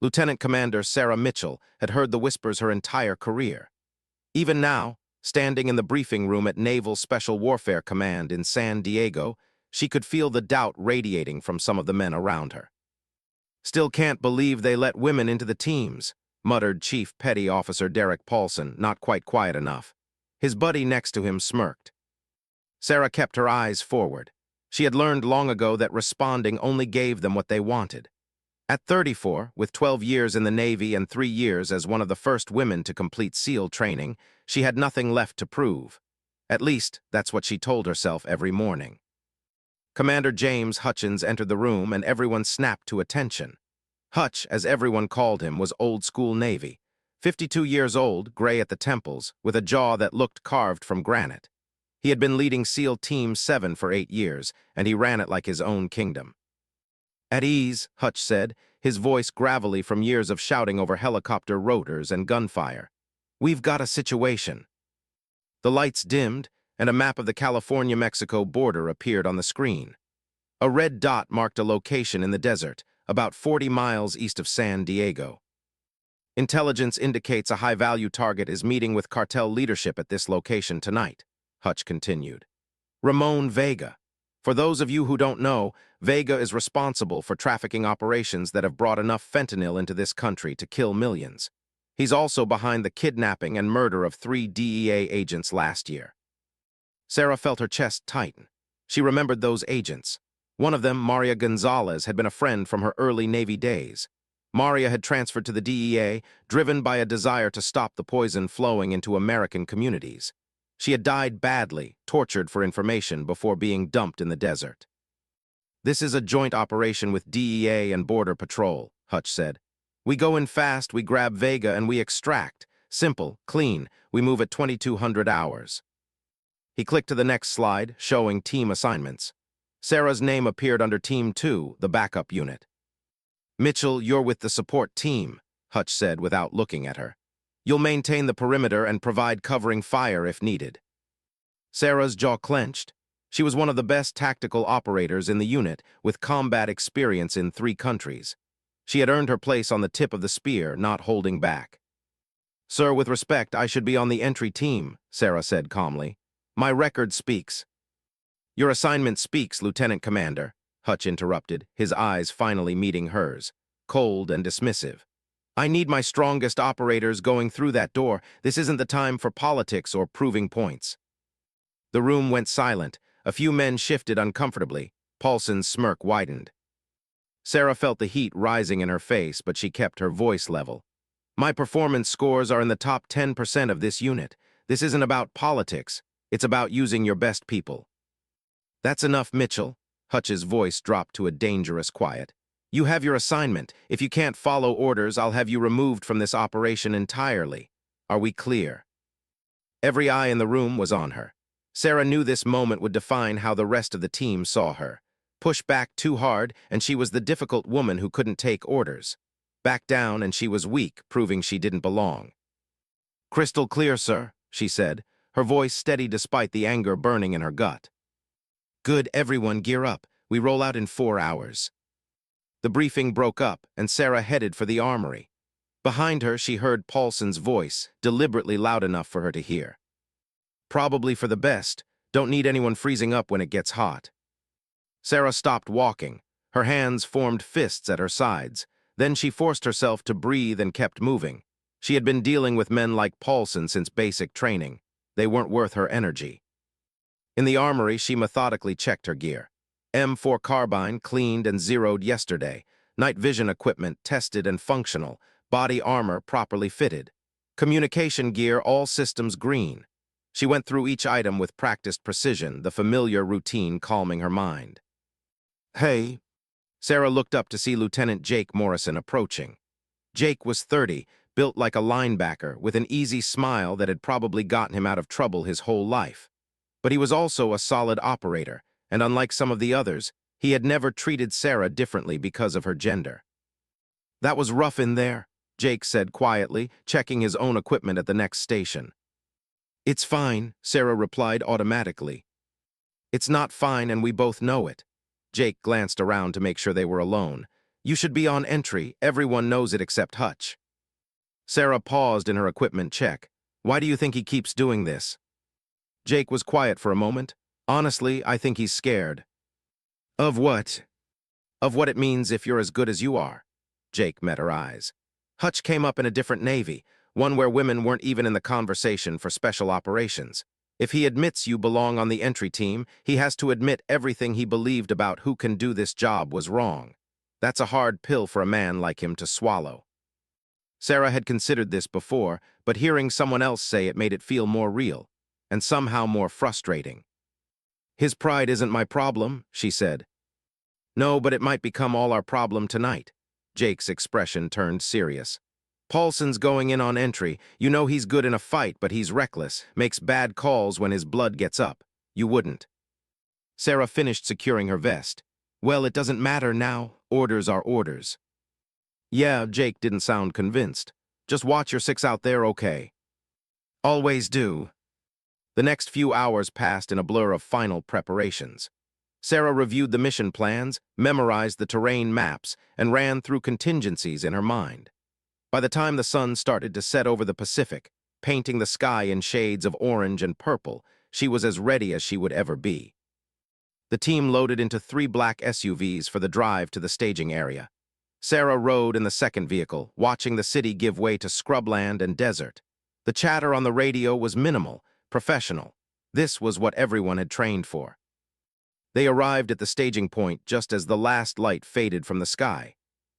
Lieutenant Commander Sarah Mitchell had heard the whispers her entire career. Even now, standing in the briefing room at Naval Special Warfare Command in San Diego, she could feel the doubt radiating from some of the men around her. "Still can't believe they let women into the teams," muttered Chief Petty Officer Derek Paulson, not quite quiet enough. His buddy next to him smirked. Sarah kept her eyes forward. She had learned long ago that responding only gave them what they wanted. At 34, with 12 years in the Navy and 3 years as one of the first women to complete SEAL training, she had nothing left to prove. At least, that's what she told herself every morning. Commander James Hutchins entered the room and everyone snapped to attention. Hutch, as everyone called him, was old-school Navy. 52 years old, gray at the temples, with a jaw that looked carved from granite. He had been leading SEAL Team 7 for 8 years, and he ran it like his own kingdom. "At ease," Hutch said, his voice gravelly from years of shouting over helicopter rotors and gunfire. "We've got a situation." The lights dimmed, and a map of the California-Mexico border appeared on the screen. A red dot marked a location in the desert, about 40 miles east of San Diego. "Intelligence indicates a high-value target is meeting with cartel leadership at this location tonight," Hutch continued. "Ramon Vega. For those of you who don't know, Vega is responsible for trafficking operations that have brought enough fentanyl into this country to kill millions. He's also behind the kidnapping and murder of 3 DEA agents last year." Sarah felt her chest tighten. She remembered those agents. One of them, Maria Gonzalez, had been a friend from her early Navy days. Maria had transferred to the DEA, driven by a desire to stop the poison flowing into American communities. She had died badly, tortured for information before being dumped in the desert. "This is a joint operation with DEA and Border Patrol," Hutch said. "We go in fast, we grab Vega, and we extract. Simple, clean, we move at 2200 hours. He clicked to the next slide, showing team assignments. Sarah's name appeared under Team 2, the backup unit. "Mitchell, you're with the support team," Hutch said without looking at her. "You'll maintain the perimeter and provide covering fire if needed." Sarah's jaw clenched. She was one of the best tactical operators in the unit, with combat experience in 3 countries. She had earned her place on the tip of the spear, not holding back. "Sir, with respect, I should be on the entry team," Sarah said calmly. "My record speaks." "Your assignment speaks, Lieutenant Commander," Hutch interrupted, his eyes finally meeting hers, cold and dismissive. "I need my strongest operators going through that door. This isn't the time for politics or proving points." The room went silent. A few men shifted uncomfortably. Paulson's smirk widened. Sarah felt the heat rising in her face, but she kept her voice level. "My performance scores are in the top 10% of this unit. This isn't about politics. It's about using your best people." "That's enough, Mitchell." Hutch's voice dropped to a dangerous quiet. "You have your assignment. If you can't follow orders, I'll have you removed from this operation entirely. Are we clear?" Every eye in the room was on her. Sarah knew this moment would define how the rest of the team saw her. Push back too hard, and she was the difficult woman who couldn't take orders. Back down, and she was weak, proving she didn't belong. "Crystal clear, sir," she said, her voice steady despite the anger burning in her gut. "Good, everyone gear up. We roll out in 4 hours." The briefing broke up, and Sarah headed for the armory. Behind her, she heard Paulson's voice, deliberately loud enough for her to hear. "Probably for the best. Don't need anyone freezing up when it gets hot." Sarah stopped walking. Her hands formed fists at her sides. Then she forced herself to breathe and kept moving. She had been dealing with men like Paulson since basic training. They weren't worth her energy. In the armory, she methodically checked her gear. M4 carbine cleaned and zeroed yesterday. Night vision equipment tested and functional. Body armor properly fitted. Communication gear, all systems green. She went through each item with practiced precision, the familiar routine calming her mind. "Hey." Sarah looked up to see Lieutenant Jake Morrison approaching. Jake was 30, built like a linebacker, with an easy smile that had probably gotten him out of trouble his whole life. But he was also a solid operator, and unlike some of the others, he had never treated Sarah differently because of her gender. "That was rough in there," Jake said quietly, checking his own equipment at the next station. "It's fine," Sarah replied automatically. "It's not fine, and we both know it." Jake glanced around to make sure they were alone. You should be on entry. Everyone knows it except Hutch. Sarah paused in her equipment check. Why do you think he keeps doing this? Jake was quiet for a moment. Honestly, I think he's scared. Of what? Of what it means if you're as good as you are. Jake met her eyes. Hutch came up in a different navy, one where women weren't even in the conversation for special operations. If he admits you belong on the entry team, he has to admit everything he believed about who can do this job was wrong. That's a hard pill for a man like him to swallow. Sarah had considered this before, but hearing someone else say it made it feel more real, and somehow more frustrating. His pride isn't my problem, she said. No, but it might become all our problem tonight. Jake's expression turned serious. Paulson's going in on entry. You know he's good in a fight, but he's reckless, makes bad calls when his blood gets up. You wouldn't. Sarah finished securing her vest. Well, it doesn't matter now. Orders are orders. Yeah, Jake didn't sound convinced. Just watch your six out there, okay? Always do. The next few hours passed in a blur of final preparations. Sarah reviewed the mission plans, memorized the terrain maps, and ran through contingencies in her mind. By the time the sun started to set over the Pacific, painting the sky in shades of orange and purple, she was as ready as she would ever be. The team loaded into 3 black SUVs for the drive to the staging area. Sarah rode in the second vehicle, watching the city give way to scrubland and desert. The chatter on the radio was minimal, professional. This was what everyone had trained for. They arrived at the staging point just as the last light faded from the sky.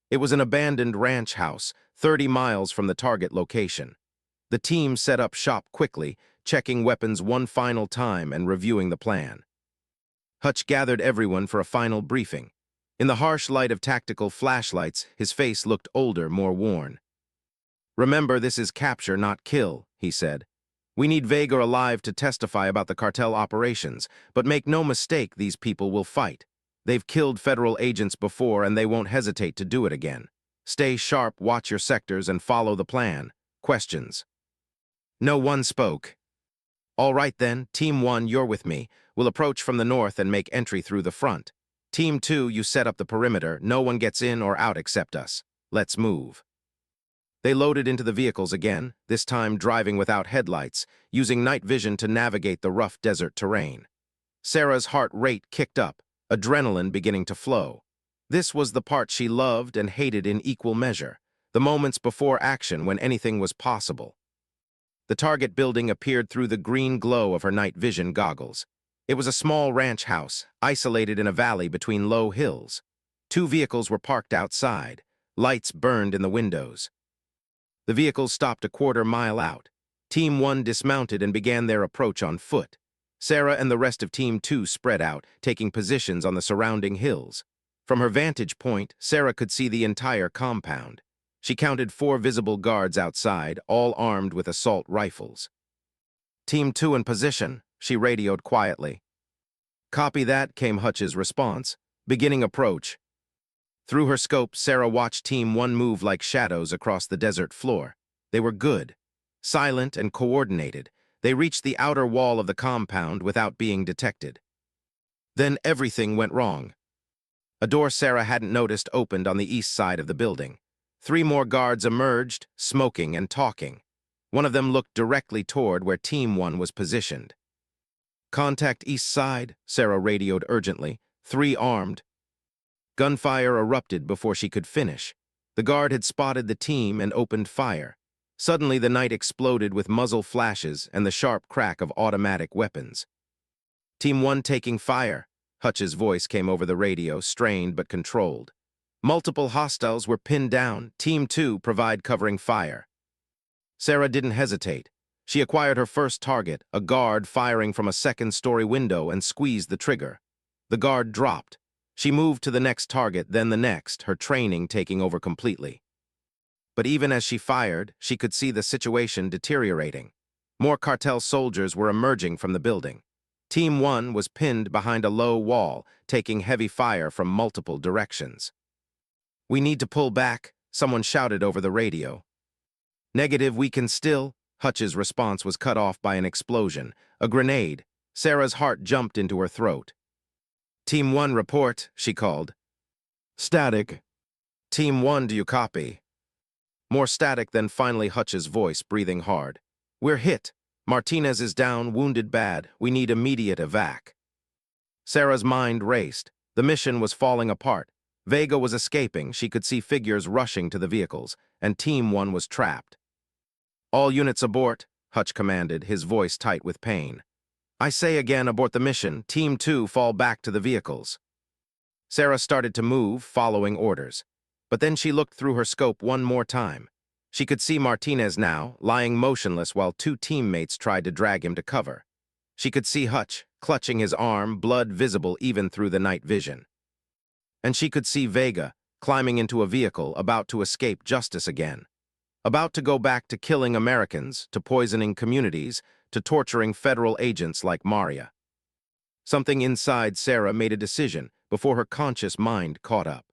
It was an abandoned ranch house, 30 miles from the target location. The team set up shop quickly, checking weapons one final time and reviewing the plan. Hutch gathered everyone for a final briefing. In the harsh light of tactical flashlights, his face looked older, more worn. Remember, this is capture, not kill, he said. We need Vega alive to testify about the cartel operations, but make no mistake, these people will fight. They've killed federal agents before and they won't hesitate to do it again. Stay sharp, watch your sectors, and follow the plan. Questions? No one spoke. All right then, Team 1, you're with me. We'll approach from the north and make entry through the front. Team 2, you set up the perimeter. No one gets in or out except us. Let's move. They loaded into the vehicles again, this time driving without headlights, using night vision to navigate the rough desert terrain. Sarah's heart rate kicked up, adrenaline beginning to flow. This was the part she loved and hated in equal measure, the moments before action when anything was possible. The target building appeared through the green glow of her night vision goggles. It was a small ranch house, isolated in a valley between low hills. 2 vehicles were parked outside. Lights burned in the windows. The vehicles stopped a quarter-mile out. Team 1 dismounted and began their approach on foot. Sarah and the rest of Team 2 spread out, taking positions on the surrounding hills. From her vantage point, Sarah could see the entire compound. She counted 4 visible guards outside, all armed with assault rifles. Team 2 in position, she radioed quietly. Copy that, came Hutch's response. Beginning approach. Through her scope, Sarah watched Team 1 move like shadows across the desert floor. They were good, silent and coordinated. They reached the outer wall of the compound without being detected. Then everything went wrong. A door Sarah hadn't noticed opened on the east side of the building. 3 more guards emerged, smoking and talking. One of them looked directly toward where Team 1 was positioned. Contact east side, Sarah radioed urgently. 3 armed. Gunfire erupted before she could finish. The guard had spotted the team and opened fire. Suddenly, the night exploded with muzzle flashes and the sharp crack of automatic weapons. Team 1 taking fire. Hutch's voice came over the radio, strained but controlled. Multiple hostiles were pinned down. Team 2 provide covering fire. Sarah didn't hesitate. She acquired her first target, a guard firing from a second-story window, and squeezed the trigger. The guard dropped. She moved to the next target, then the next, her training taking over completely. But even as she fired, she could see the situation deteriorating. More cartel soldiers were emerging from the building. Team 1 was pinned behind a low wall, taking heavy fire from multiple directions. We need to pull back, someone shouted over the radio. Negative, we can still. Hutch's response was cut off by an explosion, a grenade. Sarah's heart jumped into her throat. Team 1 report, she called. Static. Team 1, do you copy? More static than finally Hutch's voice, breathing hard. We're hit. Martinez is down, wounded bad. We need immediate evac. Sarah's mind raced. The mission was falling apart. Vega was escaping. She could see figures rushing to the vehicles, and Team 1 was trapped. All units abort, Hutch commanded, his voice tight with pain. I say again, abort the mission. Team 2 fall back to the vehicles. Sarah started to move, following orders. But then she looked through her scope one more time. She could see Martinez now, lying motionless while two teammates tried to drag him to cover. She could see Hutch, clutching his arm, blood visible even through the night vision. And she could see Vega, climbing into a vehicle, about to escape justice again. About to go back to killing Americans, to poisoning communities, to torturing federal agents like Maria. Something inside Sarah made a decision before her conscious mind caught up.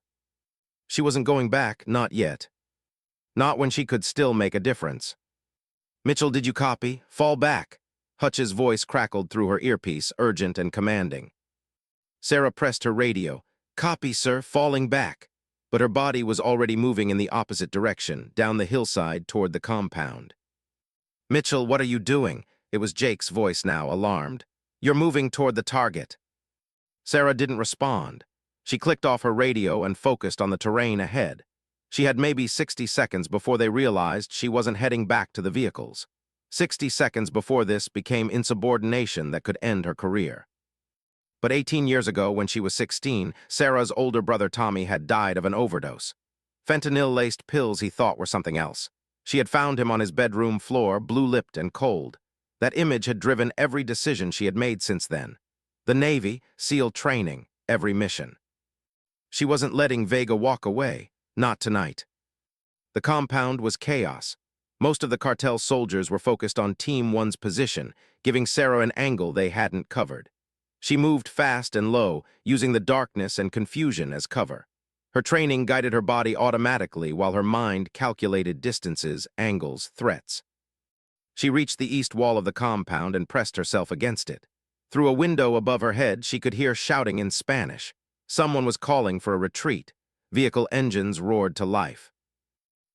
She wasn't going back, not yet. Not when she could still make a difference. Mitchell, did you copy? Fall back. Hutch's voice crackled through her earpiece, urgent and commanding. Sarah pressed her radio. Copy, sir, falling back. But her body was already moving in the opposite direction, down the hillside toward the compound. Mitchell, what are you doing? It was Jake's voice now, alarmed. You're moving toward the target. Sarah didn't respond. She clicked off her radio and focused on the terrain ahead. She had maybe 60 seconds before they realized she wasn't heading back to the vehicles. 60 seconds before this became insubordination that could end her career. But 18 years ago, when she was 16, Sarah's older brother Tommy had died of an overdose. Fentanyl-laced pills he thought were something else. She had found him on his bedroom floor, blue-lipped and cold. That image had driven every decision she had made since then. The Navy, SEAL training, every mission. She wasn't letting Vega walk away, not tonight. The compound was chaos. Most of the cartel soldiers were focused on Team 1's position, giving Sarah an angle they hadn't covered. She moved fast and low, using the darkness and confusion as cover. Her training guided her body automatically while her mind calculated distances, angles, threats. She reached the east wall of the compound and pressed herself against it. Through a window above her head, she could hear shouting in Spanish. Someone was calling for a retreat. Vehicle engines roared to life.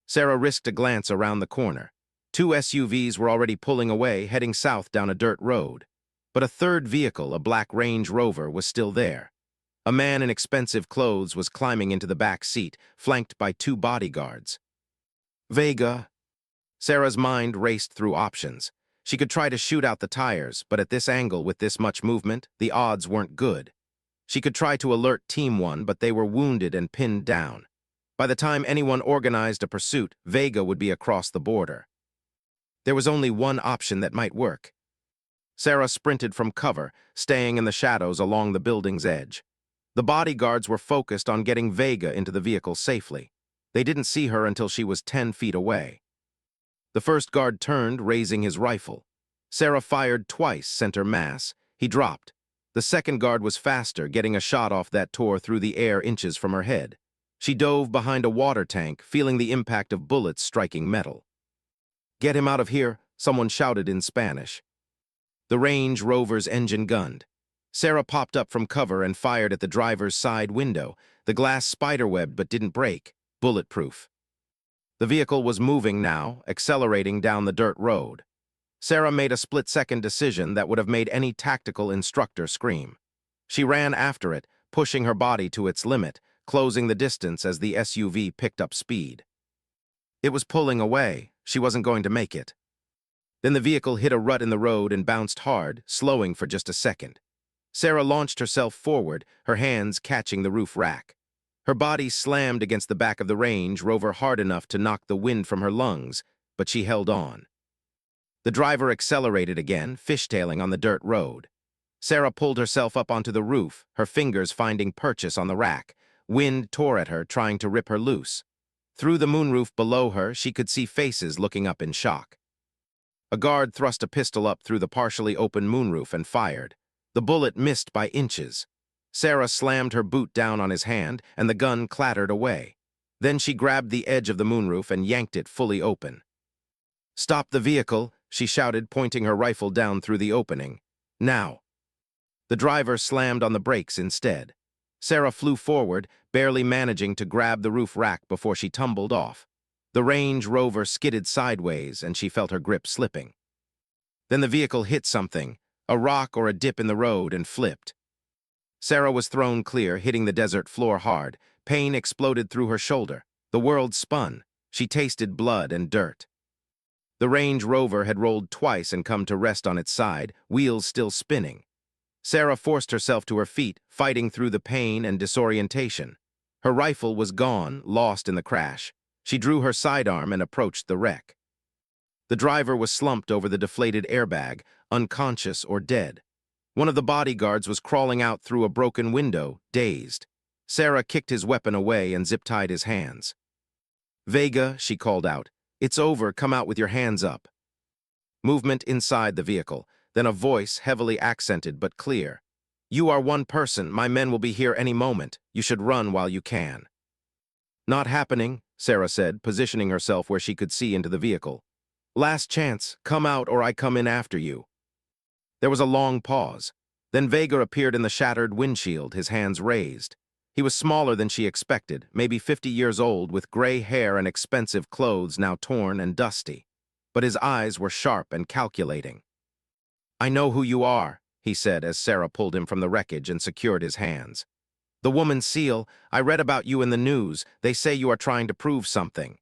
Sarah risked a glance around the corner. Two SUVs were already pulling away, heading south down a dirt road. But a third vehicle, a black Range Rover, was still there. A man in expensive clothes was climbing into the back seat, flanked by two bodyguards. Vega. Sarah's mind raced through options. She could try to shoot out the tires, but at this angle with this much movement, the odds weren't good. She could try to alert Team 1, but they were wounded and pinned down. By the time anyone organized a pursuit, Vega would be across the border. There was only one option that might work. Sarah sprinted from cover, staying in the shadows along the building's edge. The bodyguards were focused on getting Vega into the vehicle safely. They didn't see her until she was 10 feet away. The first guard turned, raising his rifle. Sarah fired twice, center mass. He dropped. The second guard was faster, getting a shot off that tore through the air inches from her head. She dove behind a water tank, feeling the impact of bullets striking metal. Get him out of here, someone shouted in Spanish. The Range Rover's engine gunned. Sarah popped up from cover and fired at the driver's side window. The glass spiderwebbed but didn't break, bulletproof. The vehicle was moving now, accelerating down the dirt road. Sarah made a split-second decision that would have made any tactical instructor scream. She ran after it, pushing her body to its limit, closing the distance as the SUV picked up speed. It was pulling away. She wasn't going to make it. Then the vehicle hit a rut in the road and bounced hard, slowing for just a second. Sarah launched herself forward, her hands catching the roof rack. Her body slammed against the back of the Range Rover hard enough to knock the wind from her lungs, but she held on. The driver accelerated again, fishtailing on the dirt road. Sarah pulled herself up onto the roof, her fingers finding purchase on the rack. Wind tore at her, trying to rip her loose. Through the moonroof below her, she could see faces looking up in shock. A guard thrust a pistol up through the partially open moonroof and fired. The bullet missed by inches. Sarah slammed her boot down on his hand, and the gun clattered away. Then she grabbed the edge of the moonroof and yanked it fully open. "Stop the vehicle," she shouted, pointing her rifle down through the opening. "Now." The driver slammed on the brakes instead. Sarah flew forward, barely managing to grab the roof rack before she tumbled off. The Range Rover skidded sideways, and she felt her grip slipping. Then the vehicle hit something, a rock or a dip in the road, and flipped. Sarah was thrown clear, hitting the desert floor hard. Pain exploded through her shoulder. The world spun. She tasted blood and dirt. The Range Rover had rolled twice and come to rest on its side, wheels still spinning. Sarah forced herself to her feet, fighting through the pain and disorientation. Her rifle was gone, lost in the crash. She drew her sidearm and approached the wreck. The driver was slumped over the deflated airbag, unconscious or dead. One of the bodyguards was crawling out through a broken window, dazed. Sarah kicked his weapon away and zip-tied his hands. "Vega," she called out, "it's over, come out with your hands up." Movement inside the vehicle, then a voice heavily accented but clear. "You are one person, my men will be here any moment. You should run while you can." "Not happening," Sarah said, positioning herself where she could see into the vehicle. "Last chance, come out or I come in after you." There was a long pause. Then Vega appeared in the shattered windshield, his hands raised. He was smaller than she expected, maybe 50 years old, with gray hair and expensive clothes now torn and dusty. But his eyes were sharp and calculating. "I know who you are," he said as Sarah pulled him from the wreckage and secured his hands. "The woman Seal, I read about you in the news. They say you are trying to prove something."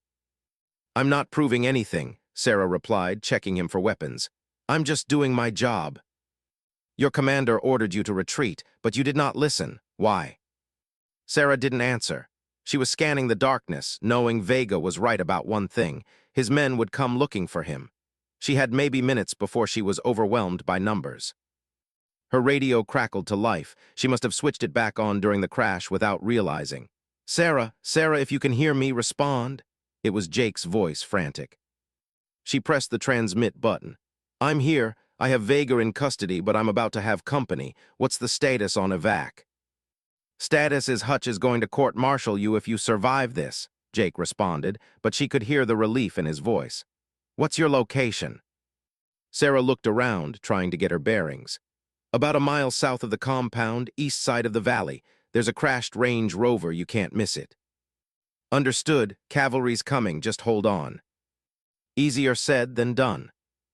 "I'm not proving anything," Sarah replied, checking him for weapons. "I'm just doing my job." "Your commander ordered you to retreat, but you did not listen. Why?" Sarah didn't answer. She was scanning the darkness, knowing Vega was right about one thing. His men would come looking for him. She had maybe minutes before she was overwhelmed by numbers. Her radio crackled to life. She must have switched it back on during the crash without realizing. "Sarah, Sarah, if you can hear me, respond." It was Jake's voice, frantic. She pressed the transmit button. "I'm here. I have Vega in custody, but I'm about to have company. What's the status on evac?" "Status is Hutch is going to court-martial you if you survive this," Jake responded, but she could hear the relief in his voice. "What's your location?" Sarah looked around, trying to get her bearings. "About a mile south of the compound, east side of the valley. There's a crashed Range Rover, you can't miss it." "Understood. Cavalry's coming, just hold on." Easier said than done.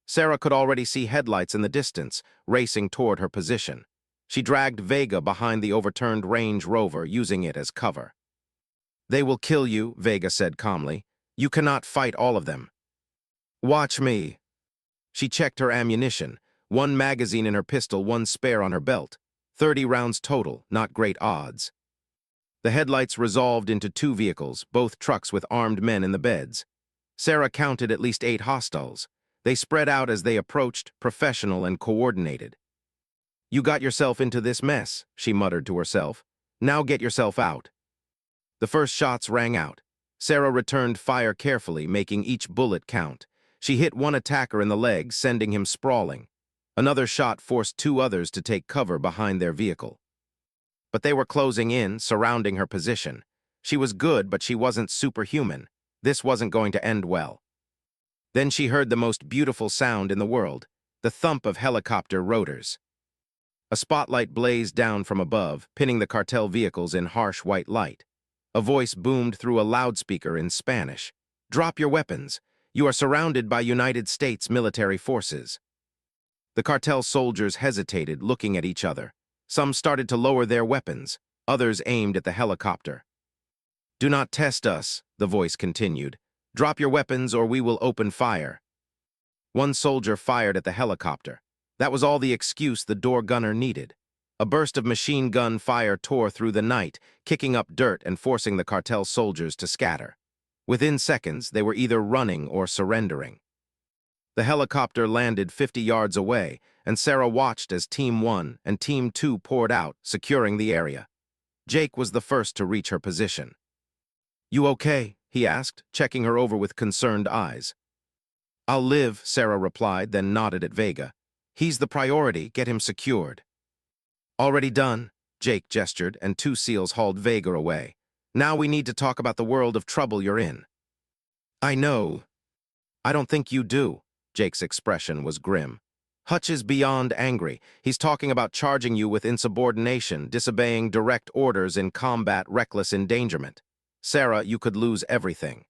Sarah could already see headlights in the distance, racing toward her position. She dragged Vega behind the overturned Range Rover, using it as cover. "They will kill you," Vega said calmly. "You cannot fight all of them." "Watch me." She checked her ammunition. 1 magazine in her pistol, 1 spare on her belt. 30 rounds total, not great odds. The headlights resolved into 2 vehicles, both trucks with armed men in the beds. Sarah counted at least 8 hostiles. They spread out as they approached, professional and coordinated. "You got yourself into this mess," she muttered to herself. "Now get yourself out." The first shots rang out. Sarah returned fire carefully, making each bullet count. She hit one attacker in the leg, sending him sprawling. Another shot forced 2 others to take cover behind their vehicle. But they were closing in, surrounding her position. She was good, but she wasn't superhuman. This wasn't going to end well. Then she heard the most beautiful sound in the world, the thump of helicopter rotors. A spotlight blazed down from above, pinning the cartel vehicles in harsh white light. A voice boomed through a loudspeaker in Spanish. "Drop your weapons. You are surrounded by United States military forces." The cartel soldiers hesitated, looking at each other. Some started to lower their weapons. Others aimed at the helicopter. "Do not test us," the voice continued. "Drop your weapons or we will open fire." One soldier fired at the helicopter. That was all the excuse the door gunner needed. A burst of machine gun fire tore through the night, kicking up dirt and forcing the cartel soldiers to scatter. Within seconds, they were either running or surrendering. The helicopter landed 50 yards away, and Sarah watched as Team 1 and Team 2 poured out, securing the area. Jake was the first to reach her position. "You okay?" he asked, checking her over with concerned eyes. "I'll live," Sarah replied, then nodded at Vega. "He's the priority, get him secured." "Already done," Jake gestured, and 2 SEALs hauled Vega away. "Now we need to talk about the world of trouble you're in." "I know." "I don't think you do." Jake's expression was grim. Hutch is beyond angry. He's talking about charging you with insubordination, disobeying direct orders in combat, reckless endangerment. Sarah, you could lose everything.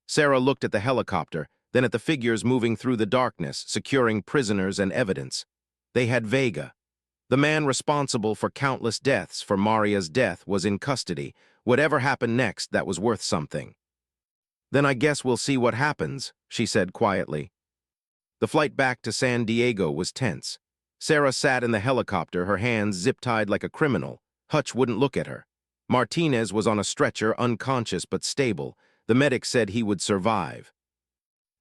Sarah looked at the helicopter, then at the figures moving through the darkness, securing prisoners and evidence. They had Vega. The man responsible for countless deaths for Maria's death was in custody. Whatever happened next, that was worth something. Then I guess we'll see what happens, she said quietly. The flight back to San Diego was tense. Sarah sat in the helicopter, her hands zip-tied like a criminal. Hutch wouldn't look at her. Martinez was on a stretcher, unconscious but stable. The medic said he would survive.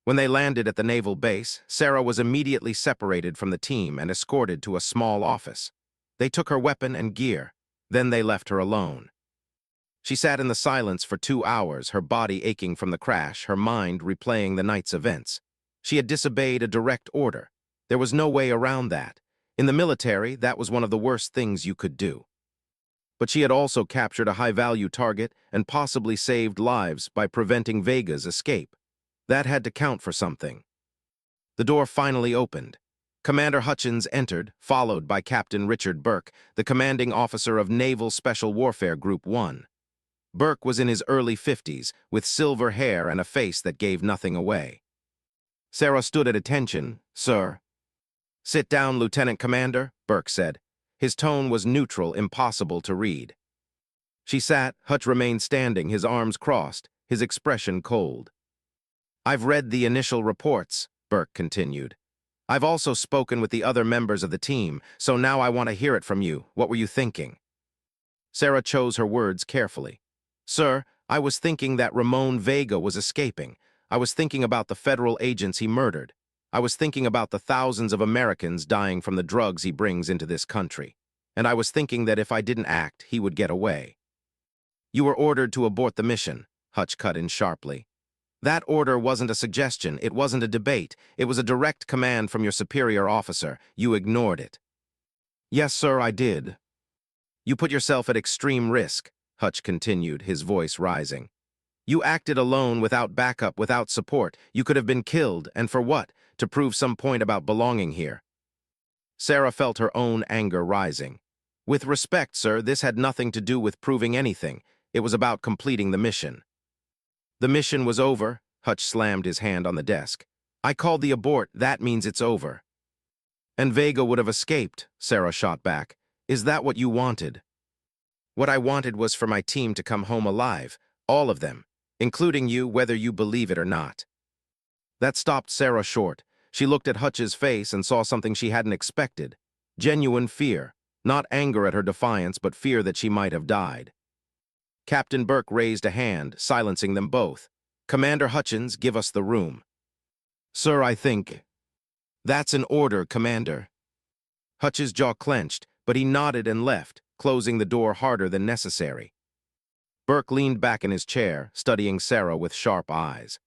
When they landed at the naval base, Sarah was immediately separated from the team and escorted to a small office. They took her weapon and gear. Then they left her alone. She sat in the silence for 2 hours, her body aching from the crash, her mind replaying the night's events. She had disobeyed a direct order. There was no way around that. In the military, that was one of the worst things you could do. But she had also captured a high-value target and possibly saved lives by preventing Vega's escape. That had to count for something. The door finally opened. Commander Hutchins entered, followed by Captain Richard Burke, the commanding officer of Naval Special Warfare Group 1. Burke was in his early 50s, with silver hair and a face that gave nothing away. Sarah stood at attention. "Sir." "Sit down, Lieutenant Commander," Burke said. His tone was neutral, impossible to read. She sat. Hutch remained standing, his arms crossed, his expression cold. "I've read the initial reports," Burke continued. "I've also spoken with the other members of the team, so now I want to hear it from you. What were you thinking?" Sarah chose her words carefully. "Sir, I was thinking that Ramon Vega was escaping. I was thinking about the federal agents he murdered. I was thinking about the thousands of Americans dying from the drugs he brings into this country. And I was thinking that if I didn't act, he would get away." "You were ordered to abort the mission," Hutch cut in sharply. "That order wasn't a suggestion, it wasn't a debate, it was a direct command from your superior officer. You ignored it." "Yes, sir, I did." "You put yourself at extreme risk," Hutch continued, his voice rising. "You acted alone, without backup, without support. You could have been killed, and for what? To prove some point about belonging here." Sarah felt her own anger rising. "With respect, sir, this had nothing to do with proving anything. It was about completing the mission." "The mission was over," Hutch slammed his hand on the desk. "I called the abort, that means it's over." "And Vega would have escaped," Sarah shot back. "Is that what you wanted?" "What I wanted was for my team to come home alive, all of them, including you, whether you believe it or not." That stopped Sarah short. She looked at Hutch's face and saw something she hadn't expected. Genuine fear, not anger at her defiance, but fear that she might have died. Captain Burke raised a hand, silencing them both. "Commander Hutchins, give us the room." "Sir, I think—" "That's an order, Commander." Hutch's jaw clenched, but he nodded and left, closing the door harder than necessary. Burke leaned back in his chair, studying Sarah with sharp eyes.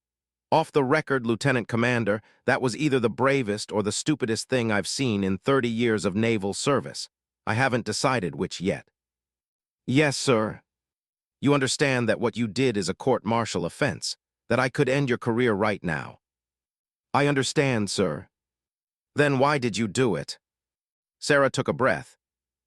"Off the record, Lieutenant Commander, that was either the bravest or the stupidest thing I've seen in 30 years of naval service. I haven't decided which yet." "Yes, sir." "You understand that what you did is a court-martial offense, that I could end your career right now." "I understand, sir." "Then why did you do it?" Sarah took a breath.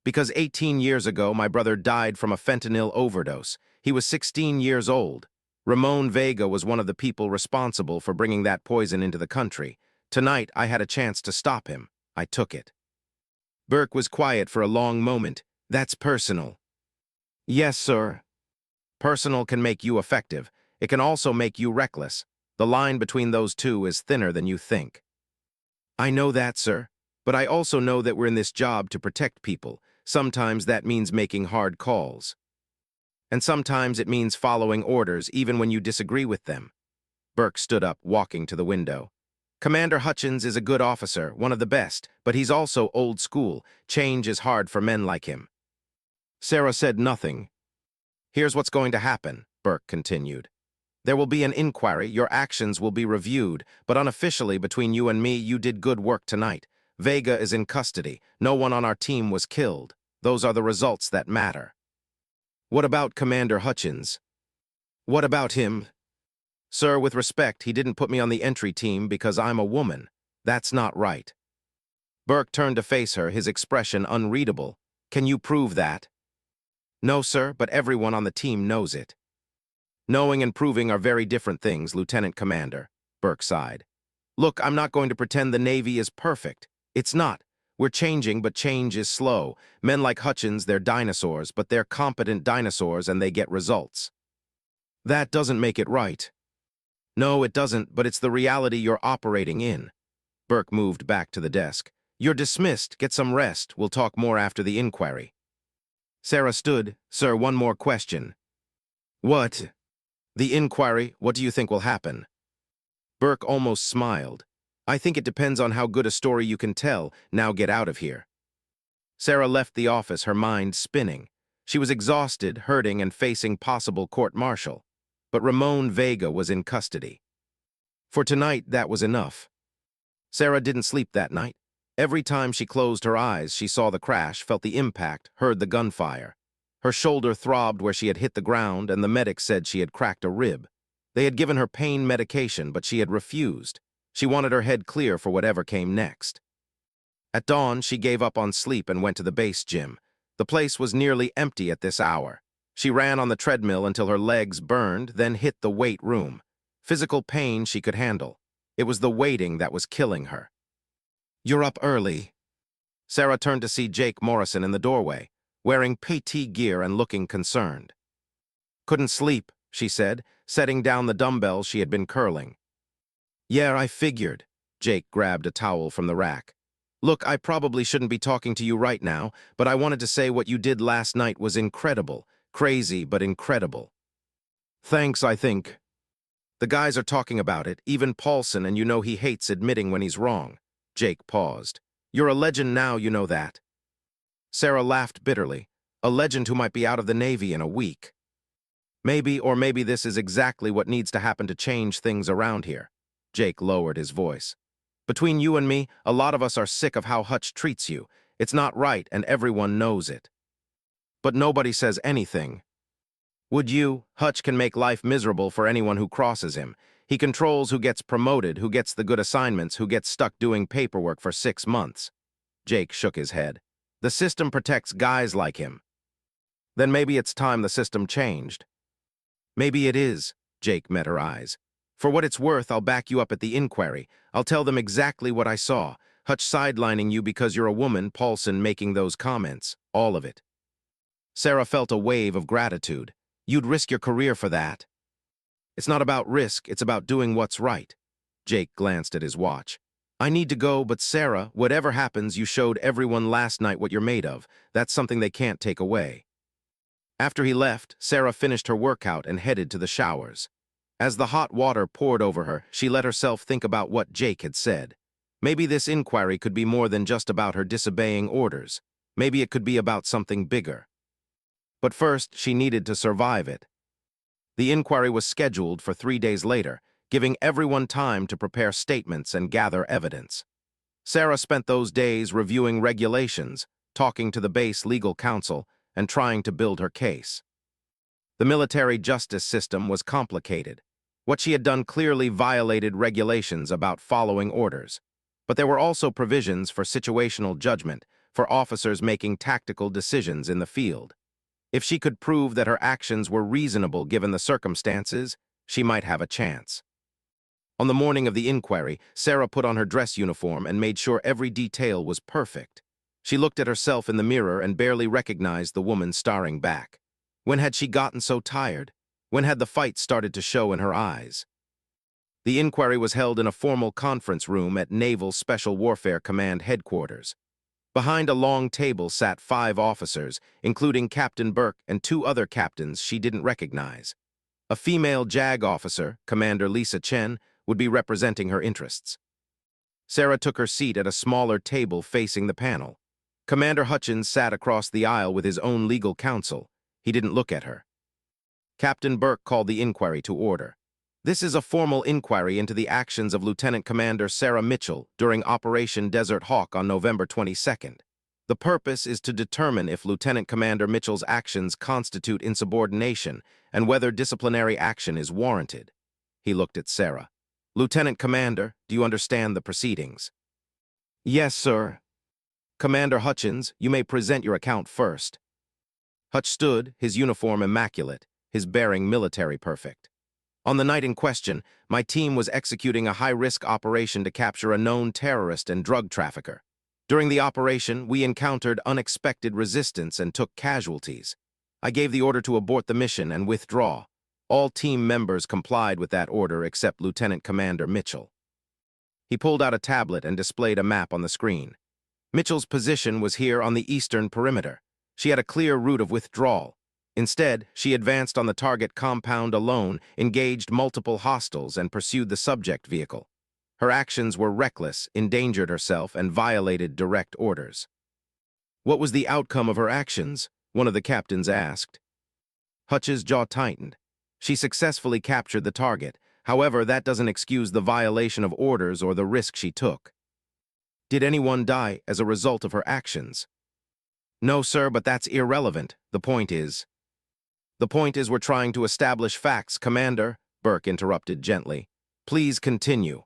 "Because 18 years ago, my brother died from a fentanyl overdose. He was 16 years old. Ramon Vega was one of the people responsible for bringing that poison into the country. Tonight, I had a chance to stop him. I took it." Burke was quiet for a long moment. "That's personal." "Yes, sir." "Personal can make you effective. It can also make you reckless. The line between those two is thinner than you think." "I know that, sir. But I also know that we're in this job to protect people. Sometimes that means making hard calls. And sometimes it means following orders, even when you disagree with them." Burke stood up, walking to the window. "Commander Hutchins is a good officer, one of the best, but he's also old school. Change is hard for men like him." Sarah said nothing. "Here's what's going to happen," Burke continued. "There will be an inquiry, your actions will be reviewed, but unofficially between you and me, you did good work tonight. Vega is in custody. No one on our team was killed. Those are the results that matter." "What about Commander Hutchins?" "What about him?" "Sir, with respect, he didn't put me on the entry team because I'm a woman. That's not right." Burke turned to face her, his expression unreadable. Can you prove that? No, sir, but everyone on the team knows it. Knowing and proving are very different things, Lieutenant Commander, Burke sighed. Look, I'm not going to pretend the Navy is perfect. It's not. We're changing, but change is slow. Men like Hutchins, they're dinosaurs, but they're competent dinosaurs and they get results. That doesn't make it right. No, it doesn't, but it's the reality you're operating in. Burke moved back to the desk. You're dismissed. Get some rest. We'll talk more after the inquiry. Sarah stood. Sir, one more question. What? The inquiry, what do you think will happen? Burke almost smiled. I think it depends on how good a story you can tell. Now get out of here. Sarah left the office, her mind spinning. She was exhausted, hurting, and facing possible court-martial. But Ramon Vega was in custody. For tonight, that was enough. Sarah didn't sleep that night. Every time she closed her eyes, she saw the crash, felt the impact, heard the gunfire. Her shoulder throbbed where she had hit the ground, and the medic said she had cracked a rib. They had given her pain medication, but she had refused. She wanted her head clear for whatever came next. At dawn, she gave up on sleep and went to the base gym. The place was nearly empty at this hour. She ran on the treadmill until her legs burned, then hit the weight room. Physical pain she could handle. It was the waiting that was killing her. You're up early. Sarah turned to see Jake Morrison in the doorway, wearing PT gear and looking concerned. Couldn't sleep, she said, setting down the dumbbells she had been curling. Yeah, I figured. Jake grabbed a towel from the rack. Look, I probably shouldn't be talking to you right now, but I wanted to say what you did last night was incredible. Crazy, but incredible. Thanks, I think. The guys are talking about it, even Paulson, and you know he hates admitting when he's wrong. Jake paused. You're a legend now, you know that. Sarah laughed bitterly. A legend who might be out of the Navy in a week. Maybe, or maybe this is exactly what needs to happen to change things around here. Jake lowered his voice. Between you and me, a lot of us are sick of how Hutch treats you. It's not right, and everyone knows it. But nobody says anything. Would you? Hutch can make life miserable for anyone who crosses him. He controls who gets promoted, who gets the good assignments, who gets stuck doing paperwork for 6 months. Jake shook his head. The system protects guys like him. Then maybe it's time the system changed. Maybe it is, Jake met her eyes. For what it's worth, I'll back you up at the inquiry. I'll tell them exactly what I saw. Hutch sidelining you because you're a woman, Paulson making those comments. All of it. Sarah felt a wave of gratitude. You'd risk your career for that. It's not about risk, it's about doing what's right. Jake glanced at his watch. I need to go, but Sarah, whatever happens, you showed everyone last night what you're made of. That's something they can't take away. After he left, Sarah finished her workout and headed to the showers. As the hot water poured over her, she let herself think about what Jake had said. Maybe this inquiry could be more than just about her disobeying orders. Maybe it could be about something bigger. But first, she needed to survive it. The inquiry was scheduled for 3 days later, giving everyone time to prepare statements and gather evidence. Sarah spent those days reviewing regulations, talking to the base legal counsel, and trying to build her case. The military justice system was complicated. What she had done clearly violated regulations about following orders. But there were also provisions for situational judgment, for officers making tactical decisions in the field. If she could prove that her actions were reasonable given the circumstances, she might have a chance. On the morning of the inquiry, Sarah put on her dress uniform and made sure every detail was perfect. She looked at herself in the mirror and barely recognized the woman staring back. When had she gotten so tired? When had the fight started to show in her eyes? The inquiry was held in a formal conference room at Naval Special Warfare Command headquarters. Behind a long table sat 5 officers, including Captain Burke and 2 other captains she didn't recognize. A female JAG officer, Commander Lisa Chen, would be representing her interests. Sarah took her seat at a smaller table facing the panel. Commander Hutchins sat across the aisle with his own legal counsel. He didn't look at her. Captain Burke called the inquiry to order. This is a formal inquiry into the actions of Lieutenant Commander Sarah Mitchell during Operation Desert Hawk on November 22nd. The purpose is to determine if Lieutenant Commander Mitchell's actions constitute insubordination and whether disciplinary action is warranted. He looked at Sarah. Lieutenant Commander, do you understand the proceedings? Yes, sir. Commander Hutchins, you may present your account first. Hutch stood, his uniform immaculate, his bearing military perfect. On the night in question, my team was executing a high-risk operation to capture a known terrorist and drug trafficker. During the operation, we encountered unexpected resistance and took casualties. I gave the order to abort the mission and withdraw. All team members complied with that order except Lieutenant Commander Mitchell. He pulled out a tablet and displayed a map on the screen. Mitchell's position was here on the eastern perimeter. She had a clear route of withdrawal. Instead, she advanced on the target compound alone, engaged multiple hostiles, and pursued the subject vehicle. Her actions were reckless, endangered herself, and violated direct orders. What was the outcome of her actions? One of the captains asked. Hutch's jaw tightened. She successfully captured the target. However, that doesn't excuse the violation of orders or the risk she took. Did anyone die as a result of her actions? No, sir, but that's irrelevant. The point is we're trying to establish facts, Commander, Burke interrupted gently. Please continue.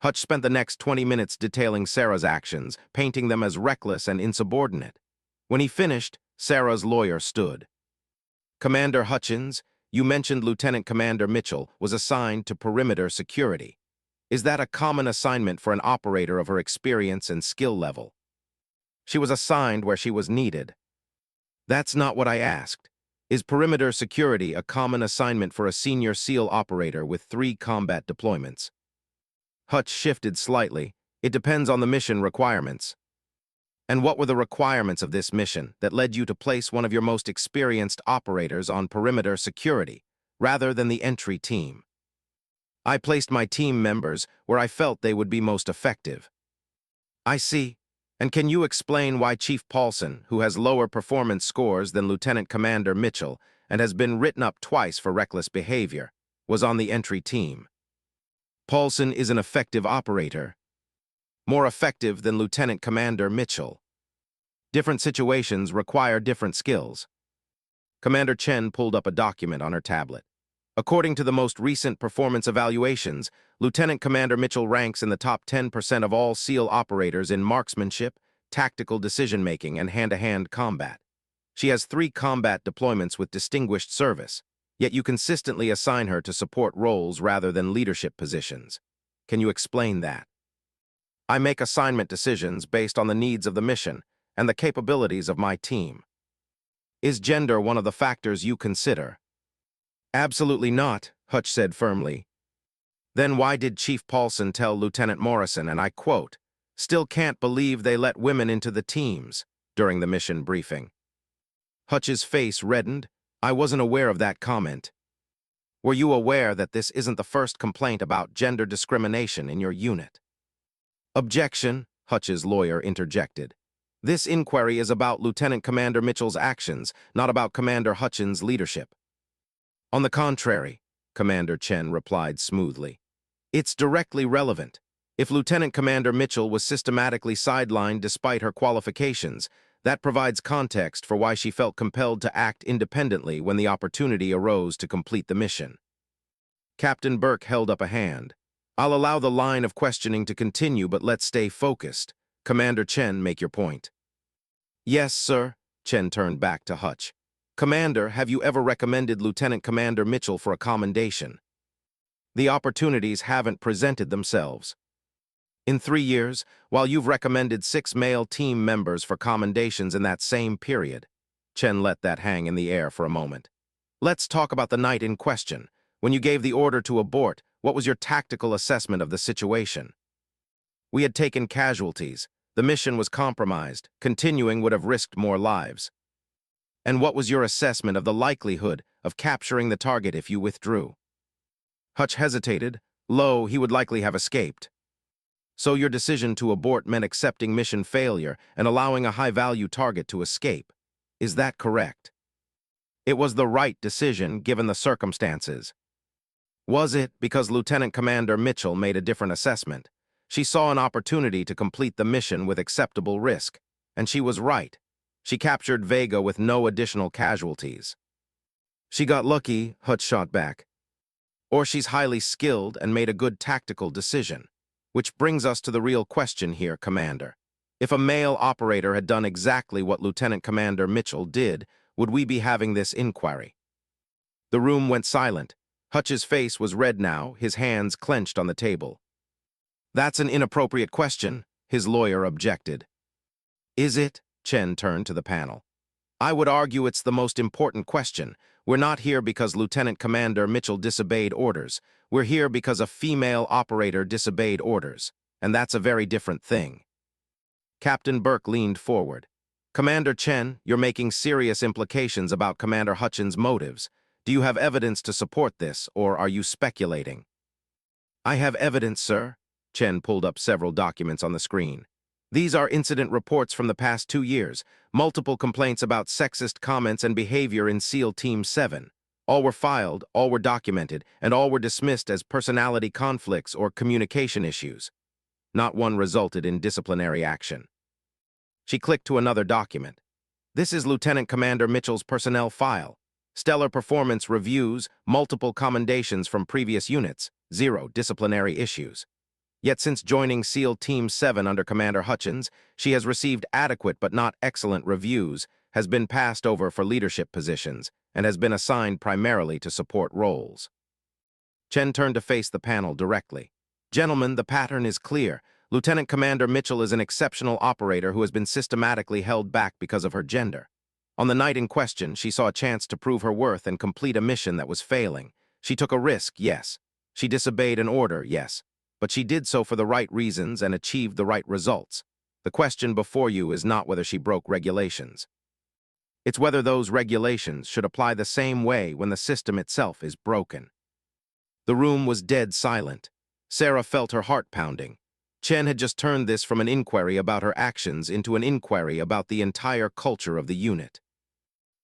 Hutch spent the next 20 minutes detailing Sarah's actions, painting them as reckless and insubordinate. When he finished, Sarah's lawyer stood. Commander Hutchins, you mentioned Lieutenant Commander Mitchell was assigned to perimeter security. Is that a common assignment for an operator of her experience and skill level? She was assigned where she was needed. That's not what I asked. Is perimeter security a common assignment for a senior SEAL operator with 3 combat deployments? Hutch shifted slightly. It depends on the mission requirements. And what were the requirements of this mission that led you to place one of your most experienced operators on perimeter security, rather than the entry team? I placed my team members where I felt they would be most effective. I see. And can you explain why Chief Paulson, who has lower performance scores than Lieutenant Commander Mitchell and has been written up twice for reckless behavior, was on the entry team? Paulson is an effective operator. More effective than Lieutenant Commander Mitchell. Different situations require different skills. Commander Chen pulled up a document on her tablet. According to the most recent performance evaluations, Lieutenant Commander Mitchell ranks in the top 10% of all SEAL operators in marksmanship, tactical decision-making, and hand-to-hand combat. She has 3 combat deployments with distinguished service, yet you consistently assign her to support roles rather than leadership positions. Can you explain that? I make assignment decisions based on the needs of the mission and the capabilities of my team. Is gender one of the factors you consider? Absolutely not, Hutch said firmly. Then why did Chief Paulson tell Lieutenant Morrison, and I quote, "Still can't believe they let women into the teams," during the mission briefing? Hutch's face reddened. I wasn't aware of that comment. Were you aware that this isn't the first complaint about gender discrimination in your unit? Objection, Hutch's lawyer interjected. This inquiry is about Lieutenant Commander Mitchell's actions, not about Commander Hutchins' leadership. On the contrary, Commander Chen replied smoothly. It's directly relevant. If Lieutenant Commander Mitchell was systematically sidelined despite her qualifications, that provides context for why she felt compelled to act independently when the opportunity arose to complete the mission. Captain Burke held up a hand. I'll allow the line of questioning to continue, but let's stay focused. Commander Chen, make your point. Yes, sir, Chen turned back to Hutch. Commander, have you ever recommended Lieutenant Commander Mitchell for a commendation? The opportunities haven't presented themselves. In 3 years, while you've recommended 6 male team members for commendations in that same period. Chen let that hang in the air for a moment. Let's talk about the night in question. When you gave the order to abort, what was your tactical assessment of the situation? We had taken casualties. The mission was compromised. Continuing would have risked more lives. And what was your assessment of the likelihood of capturing the target if you withdrew? Hutch hesitated. Lo, he would likely have escaped. So your decision to abort meant accepting mission failure and allowing a high-value target to escape. Is that correct? It was the right decision given the circumstances. Was it because Lieutenant Commander Mitchell made a different assessment? She saw an opportunity to complete the mission with acceptable risk, and she was right. She captured Vega with no additional casualties. She got lucky, Hutch shot back. Or she's highly skilled and made a good tactical decision. Which brings us to the real question here, Commander. If a male operator had done exactly what Lieutenant Commander Mitchell did, would we be having this inquiry? The room went silent. Hutch's face was red now, his hands clenched on the table. That's an inappropriate question, his lawyer objected. Is it? Chen turned to the panel. I would argue it's the most important question. We're not here because Lieutenant Commander Mitchell disobeyed orders. We're here because a female operator disobeyed orders. And that's a very different thing. Captain Burke leaned forward. Commander Chen, you're making serious implications about Commander Hutchins' motives. Do you have evidence to support this, or are you speculating? I have evidence, sir. Chen pulled up several documents on the screen. These are incident reports from the past 2 years, multiple complaints about sexist comments and behavior in SEAL Team 7. All were filed, all were documented, and all were dismissed as personality conflicts or communication issues. Not one resulted in disciplinary action. She clicked to another document. This is Lieutenant Commander Mitchell's personnel file. Stellar performance reviews, multiple commendations from previous units, 0 disciplinary issues. Yet since joining SEAL Team 7 under Commander Hutchins, she has received adequate but not excellent reviews, has been passed over for leadership positions, and has been assigned primarily to support roles. Chen turned to face the panel directly. Gentlemen, the pattern is clear. Lieutenant Commander Mitchell is an exceptional operator who has been systematically held back because of her gender. On the night in question, she saw a chance to prove her worth and complete a mission that was failing. She took a risk, yes. She disobeyed an order, yes. But she did so for the right reasons and achieved the right results. The question before you is not whether she broke regulations. It's whether those regulations should apply the same way when the system itself is broken. The room was dead silent. Sarah felt her heart pounding. Chen had just turned this from an inquiry about her actions into an inquiry about the entire culture of the unit.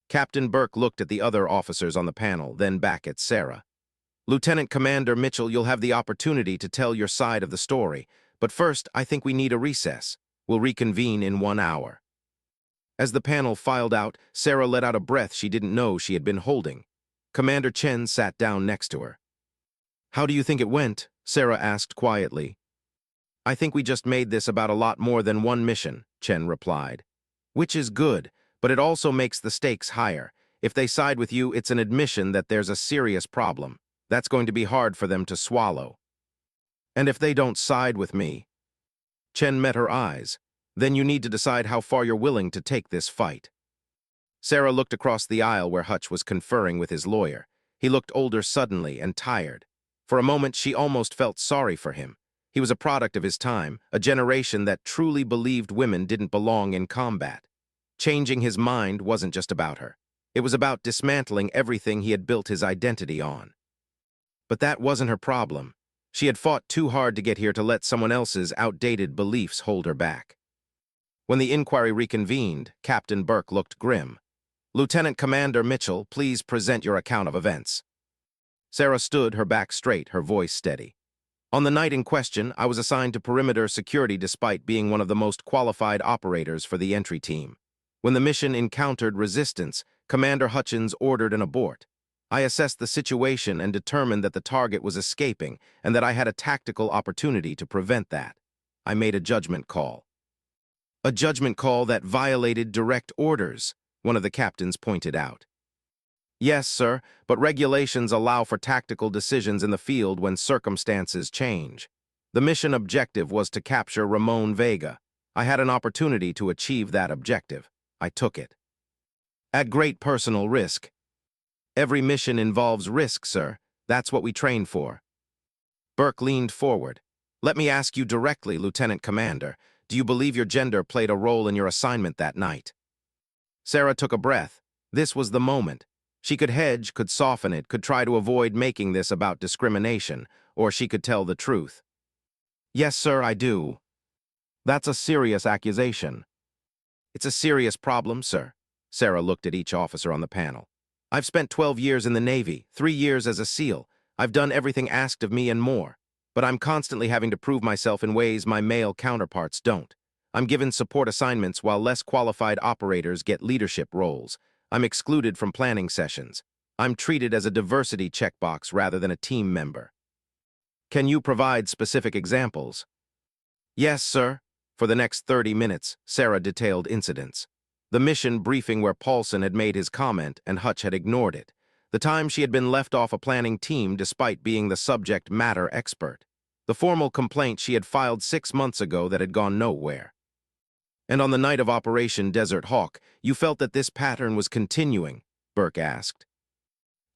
Captain Burke looked at the other officers on the panel, then back at Sarah. Lieutenant Commander Mitchell, you'll have the opportunity to tell your side of the story, but first, I think we need a recess. We'll reconvene in 1 hour. As the panel filed out, Sarah let out a breath she didn't know she had been holding. Commander Chen sat down next to her. How do you think it went? Sarah asked quietly. I think we just made this about a lot more than one mission, Chen replied. Which is good, but it also makes the stakes higher. If they side with you, it's an admission that there's a serious problem. That's going to be hard for them to swallow. And if they don't side with me? Chen met her eyes. Then you need to decide how far you're willing to take this fight. Sarah looked across the aisle where Hutch was conferring with his lawyer. He looked older suddenly and tired. For a moment, she almost felt sorry for him. He was a product of his time, a generation that truly believed women didn't belong in combat. Changing his mind wasn't just about her. It was about dismantling everything he had built his identity on. But that wasn't her problem. She had fought too hard to get here to let someone else's outdated beliefs hold her back. When the inquiry reconvened, Captain Burke looked grim. Lieutenant Commander Mitchell, please present your account of events. Sarah stood, her back straight, her voice steady. On the night in question, I was assigned to perimeter security despite being one of the most qualified operators for the entry team. When the mission encountered resistance, Commander Hutchins ordered an abort. I assessed the situation and determined that the target was escaping and that I had a tactical opportunity to prevent that. I made a judgment call. A judgment call that violated direct orders, one of the captains pointed out. Yes, sir, but regulations allow for tactical decisions in the field when circumstances change. The mission objective was to capture Ramon Vega. I had an opportunity to achieve that objective. I took it. At great personal risk. Every mission involves risk, sir. That's what we train for. Burke leaned forward. Let me ask you directly, Lieutenant Commander. Do you believe your gender played a role in your assignment that night? Sarah took a breath. This was the moment. She could hedge, could soften it, could try to avoid making this about discrimination, or she could tell the truth. Yes, sir, I do. That's a serious accusation. It's a serious problem, sir. Sarah looked at each officer on the panel. I've spent 12 years in the Navy, 3 years as a SEAL. I've done everything asked of me and more. But I'm constantly having to prove myself in ways my male counterparts don't. I'm given support assignments while less qualified operators get leadership roles. I'm excluded from planning sessions. I'm treated as a diversity checkbox rather than a team member. Can you provide specific examples? Yes, sir. For the next 30 minutes, Sarah detailed incidents. The mission briefing where Paulson had made his comment and Hutch had ignored it. The time she had been left off a planning team despite being the subject matter expert. The formal complaint she had filed 6 months ago that had gone nowhere. And on the night of Operation Desert Hawk, you felt that this pattern was continuing, Burke asked.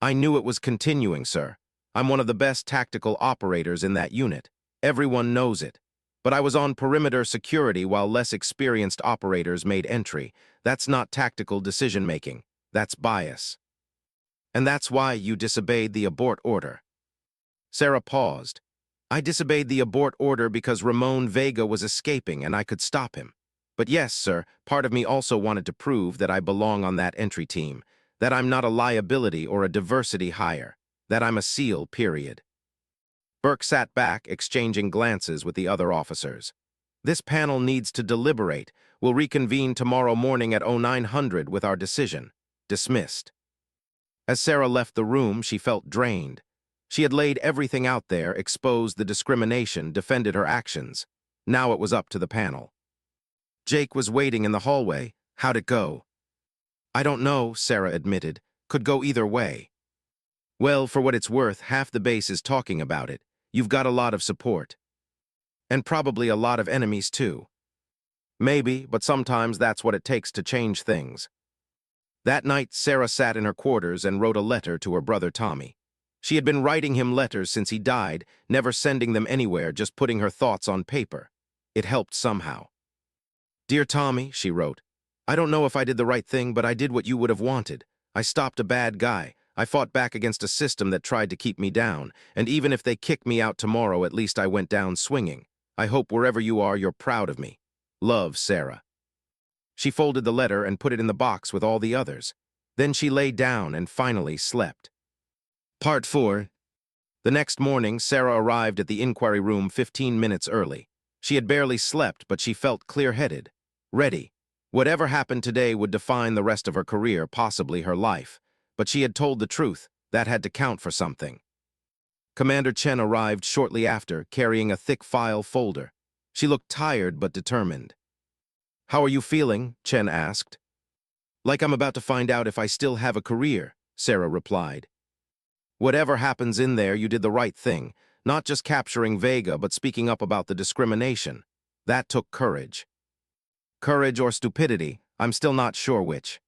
I knew it was continuing, sir. I'm one of the best tactical operators in that unit. Everyone knows it. But I was on perimeter security while less experienced operators made entry. That's not tactical decision-making. That's bias. And that's why you disobeyed the abort order. Sarah paused. I disobeyed the abort order because Ramon Vega was escaping and I could stop him. But yes, sir, part of me also wanted to prove that I belong on that entry team, that I'm not a liability or a diversity hire, that I'm a SEAL, period. Burke sat back, exchanging glances with the other officers. This panel needs to deliberate. We'll reconvene tomorrow morning at 0900 with our decision. Dismissed. As Sarah left the room, she felt drained. She had laid everything out there, exposed the discrimination, defended her actions. Now it was up to the panel. Jake was waiting in the hallway. How'd it go? I don't know, Sarah admitted. Could go either way. Well, for what it's worth, half the base is talking about it. You've got a lot of support. And probably a lot of enemies, too. Maybe, but sometimes that's what it takes to change things. That night, Sarah sat in her quarters and wrote a letter to her brother Tommy. She had been writing him letters since he died, never sending them anywhere, just putting her thoughts on paper. It helped somehow. Dear Tommy, she wrote, I don't know if I did the right thing, but I did what you would have wanted. I stopped a bad guy. I fought back against a system that tried to keep me down, and even if they kick me out tomorrow, at least I went down swinging. I hope wherever you are, you're proud of me. Love, Sarah. She folded the letter and put it in the box with all the others. Then she lay down and finally slept. Part 4. The next morning, Sarah arrived at the inquiry room 15 minutes early. She had barely slept, but she felt clear-headed, ready. Whatever happened today would define the rest of her career, possibly her life. But she had told the truth. That had to count for something. Commander Chen arrived shortly after, carrying a thick file folder. She looked tired but determined. How are you feeling? Chen asked. Like I'm about to find out if I still have a career, Sarah replied. Whatever happens in there, you did the right thing. Not just capturing Vega, but speaking up about the discrimination. That took courage. Courage or stupidity, I'm still not sure which.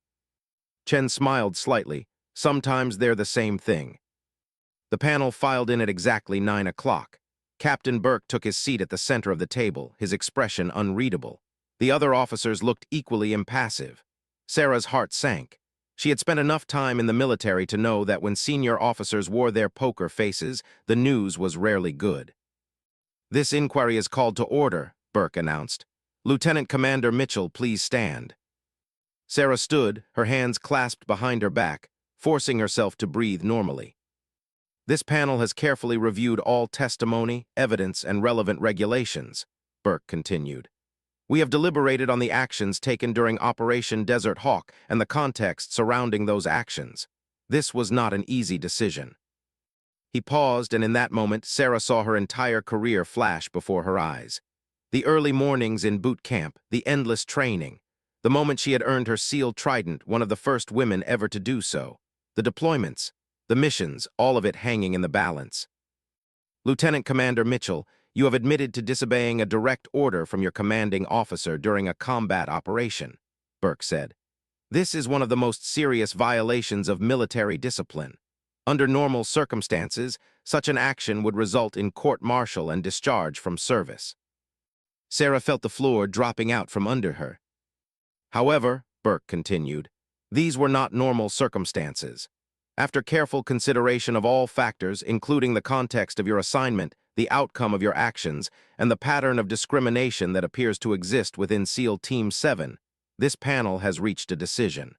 Chen smiled slightly. Sometimes they're the same thing. The panel filed in at exactly 9 o'clock. Captain Burke took his seat at the center of the table, his expression unreadable. The other officers looked equally impassive. Sarah's heart sank. She had spent enough time in the military to know that when senior officers wore their poker faces, the news was rarely good. This inquiry is called to order, Burke announced. Lieutenant Commander Mitchell, please stand. Sarah stood, her hands clasped behind her back, forcing herself to breathe normally. This panel has carefully reviewed all testimony, evidence, and relevant regulations, Burke continued. We have deliberated on the actions taken during Operation Desert Hawk and the context surrounding those actions. This was not an easy decision. He paused, and in that moment, Sarah saw her entire career flash before her eyes. The early mornings in boot camp, the endless training, the moment she had earned her SEAL Trident, one of the first women ever to do so, the deployments, the missions, all of it hanging in the balance. Lieutenant Commander Mitchell, you have admitted to disobeying a direct order from your commanding officer during a combat operation, Burke said. This is one of the most serious violations of military discipline. Under normal circumstances, such an action would result in court-martial and discharge from service. Sarah felt the floor dropping out from under her. However, Burke continued, these were not normal circumstances. After careful consideration of all factors, including the context of your assignment, the outcome of your actions, and the pattern of discrimination that appears to exist within SEAL Team 7, this panel has reached a decision.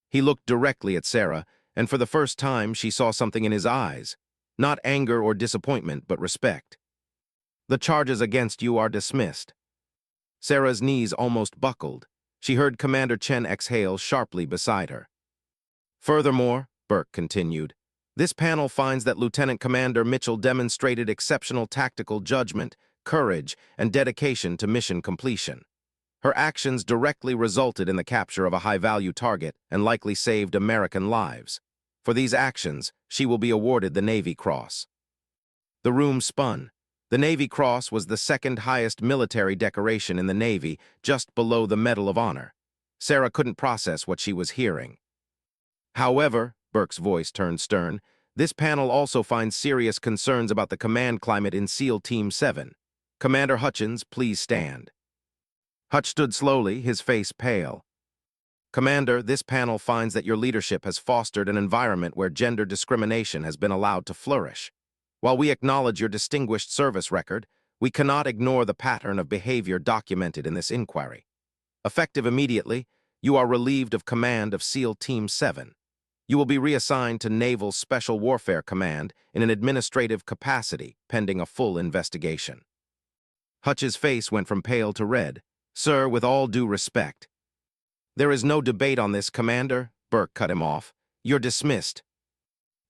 He looked directly at Sarah, and for the first time she saw something in his eyes. Not anger or disappointment, but respect. The charges against you are dismissed. Sarah's knees almost buckled. She heard Commander Chen exhale sharply beside her. Furthermore, Burke continued, this panel finds that Lieutenant Commander Mitchell demonstrated exceptional tactical judgment, courage, and dedication to mission completion. Her actions directly resulted in the capture of a high-value target and likely saved American lives. For these actions, she will be awarded the Navy Cross. The room spun. The Navy Cross was the second highest military decoration in the Navy, just below the Medal of Honor. Sarah couldn't process what she was hearing. However, Burke's voice turned stern, this panel also finds serious concerns about the command climate in SEAL Team 7. Commander Hutchins, please stand. Hutch stood slowly, his face pale. Commander, this panel finds that your leadership has fostered an environment where gender discrimination has been allowed to flourish. While we acknowledge your distinguished service record, we cannot ignore the pattern of behavior documented in this inquiry. Effective immediately, you are relieved of command of SEAL Team 7. You will be reassigned to Naval Special Warfare Command in an administrative capacity, pending a full investigation. Hutch's face went from pale to red. Sir, with all due respect. There is no debate on this, Commander, Burke cut him off. You're dismissed.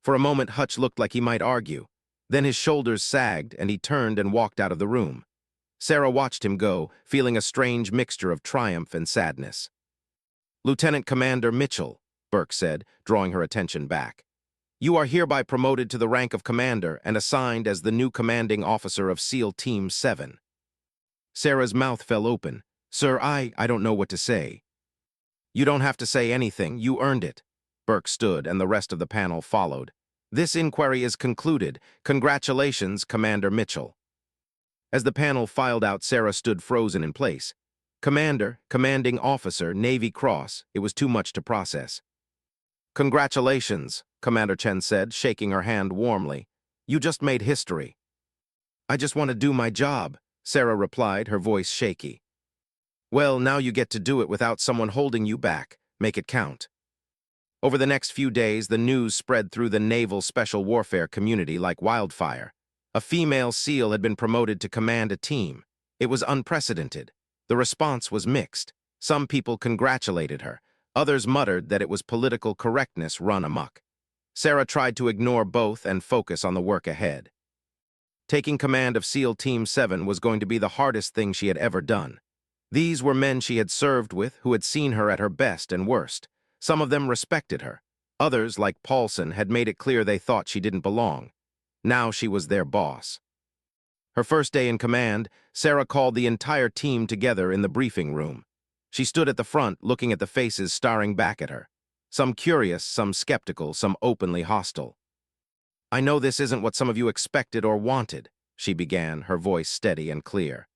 For a moment, Hutch looked like he might argue. Then his shoulders sagged, and he turned and walked out of the room. Sarah watched him go, feeling a strange mixture of triumph and sadness. Lieutenant Commander Mitchell, Burke said, drawing her attention back. You are hereby promoted to the rank of Commander and assigned as the new commanding officer of SEAL Team 7. Sarah's mouth fell open. Sir, I don't know what to say. You don't have to say anything, you earned it. Burke stood, and the rest of the panel followed. This inquiry is concluded. Congratulations, Commander Mitchell. As the panel filed out, Sarah stood frozen in place. Commander, Commanding Officer, Navy Cross, it was too much to process. Congratulations, Commander Chnged said, shaking her hand warmly. You just made history. I just want to do my job, Sarah replied, her voice shaky. Well, now you get to do it without someone holding you back. Make it count. Over the next few days, the news spread through the Naval Special Warfare community like wildfire. A female SEAL had been promoted to command a team. It was unprecedented. The response was mixed. Some people congratulated her. Others muttered that it was political correctness run amok. Sarah tried to ignore both and focus on the work ahead. Taking command of SEAL Team 7 was going to be the hardest thing she had ever done. These were men she had served with who had seen her at her best and worst. Some of them respected her. Others, like Paulson, had made it clear they thought she didn't belong. Now she was their boss. Her first day in command, Sarah called the entire team together in the briefing room. She stood at the front, looking at the faces staring back at her. Some curious, some skeptical, some openly hostile. I know this isn't what some of you expected or wanted, she began, her voice steady and clear.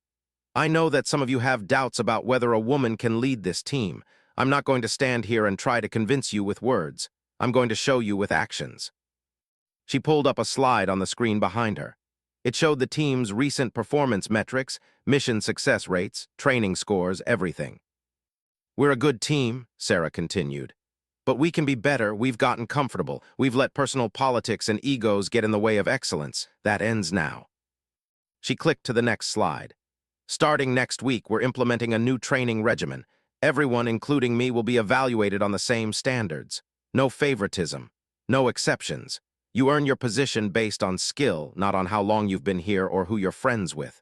I know that some of you have doubts about whether a woman can lead this team. I'm not going to stand here and try to convince you with words. I'm going to show you with actions. She pulled up a slide on the screen behind her. It showed the team's recent performance metrics, mission success rates, training scores, everything. We're a good team, Sarah continued. But we can be better. We've gotten comfortable. We've let personal politics and egos get in the way of excellence. That ends now. She clicked to the next slide. Starting next week, we're implementing a new training regimen. Everyone, including me, will be evaluated on the same standards. No favoritism. No exceptions. You earn your position based on skill, not on how long you've been here or who you're friends with.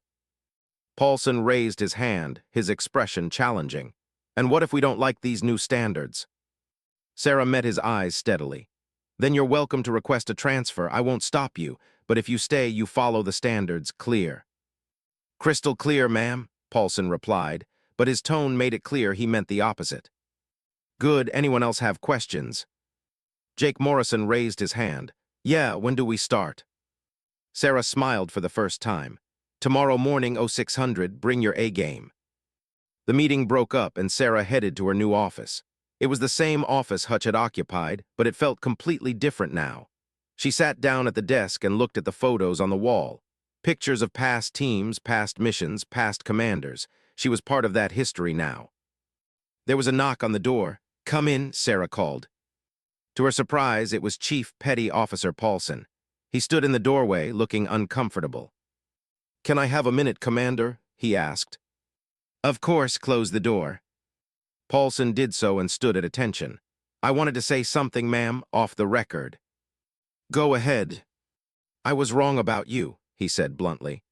Paulson raised his hand, his expression challenging. And what if we don't like these new standards? Sarah met his eyes steadily. Then you're welcome to request a transfer. I won't stop you, but if you stay, you follow the standards clear. Crystal clear, ma'am, Paulson replied, but his tone made it clear he meant the opposite. Good. Anyone else have questions? Jake Morrison raised his hand. Yeah, when do we start? Sarah smiled for the first time. Tomorrow morning, 0600, bring your A-game. The meeting broke up and Sarah headed to her new office. It was the same office Hutch had occupied, but it felt completely different now. She sat down at the desk and looked at the photos on the wall. Pictures of past teams, past missions, past commanders. She was part of that history now. There was a knock on the door. Come in, Sarah called. To her surprise, it was Chief Petty Officer Paulson. He stood in the doorway, looking uncomfortable. Can I have a minute, Commander? He asked. Of course, close the door. Paulson did so and stood at attention. I wanted to say something, ma'am, off the record. Go ahead. I was wrong about you, he said bluntly.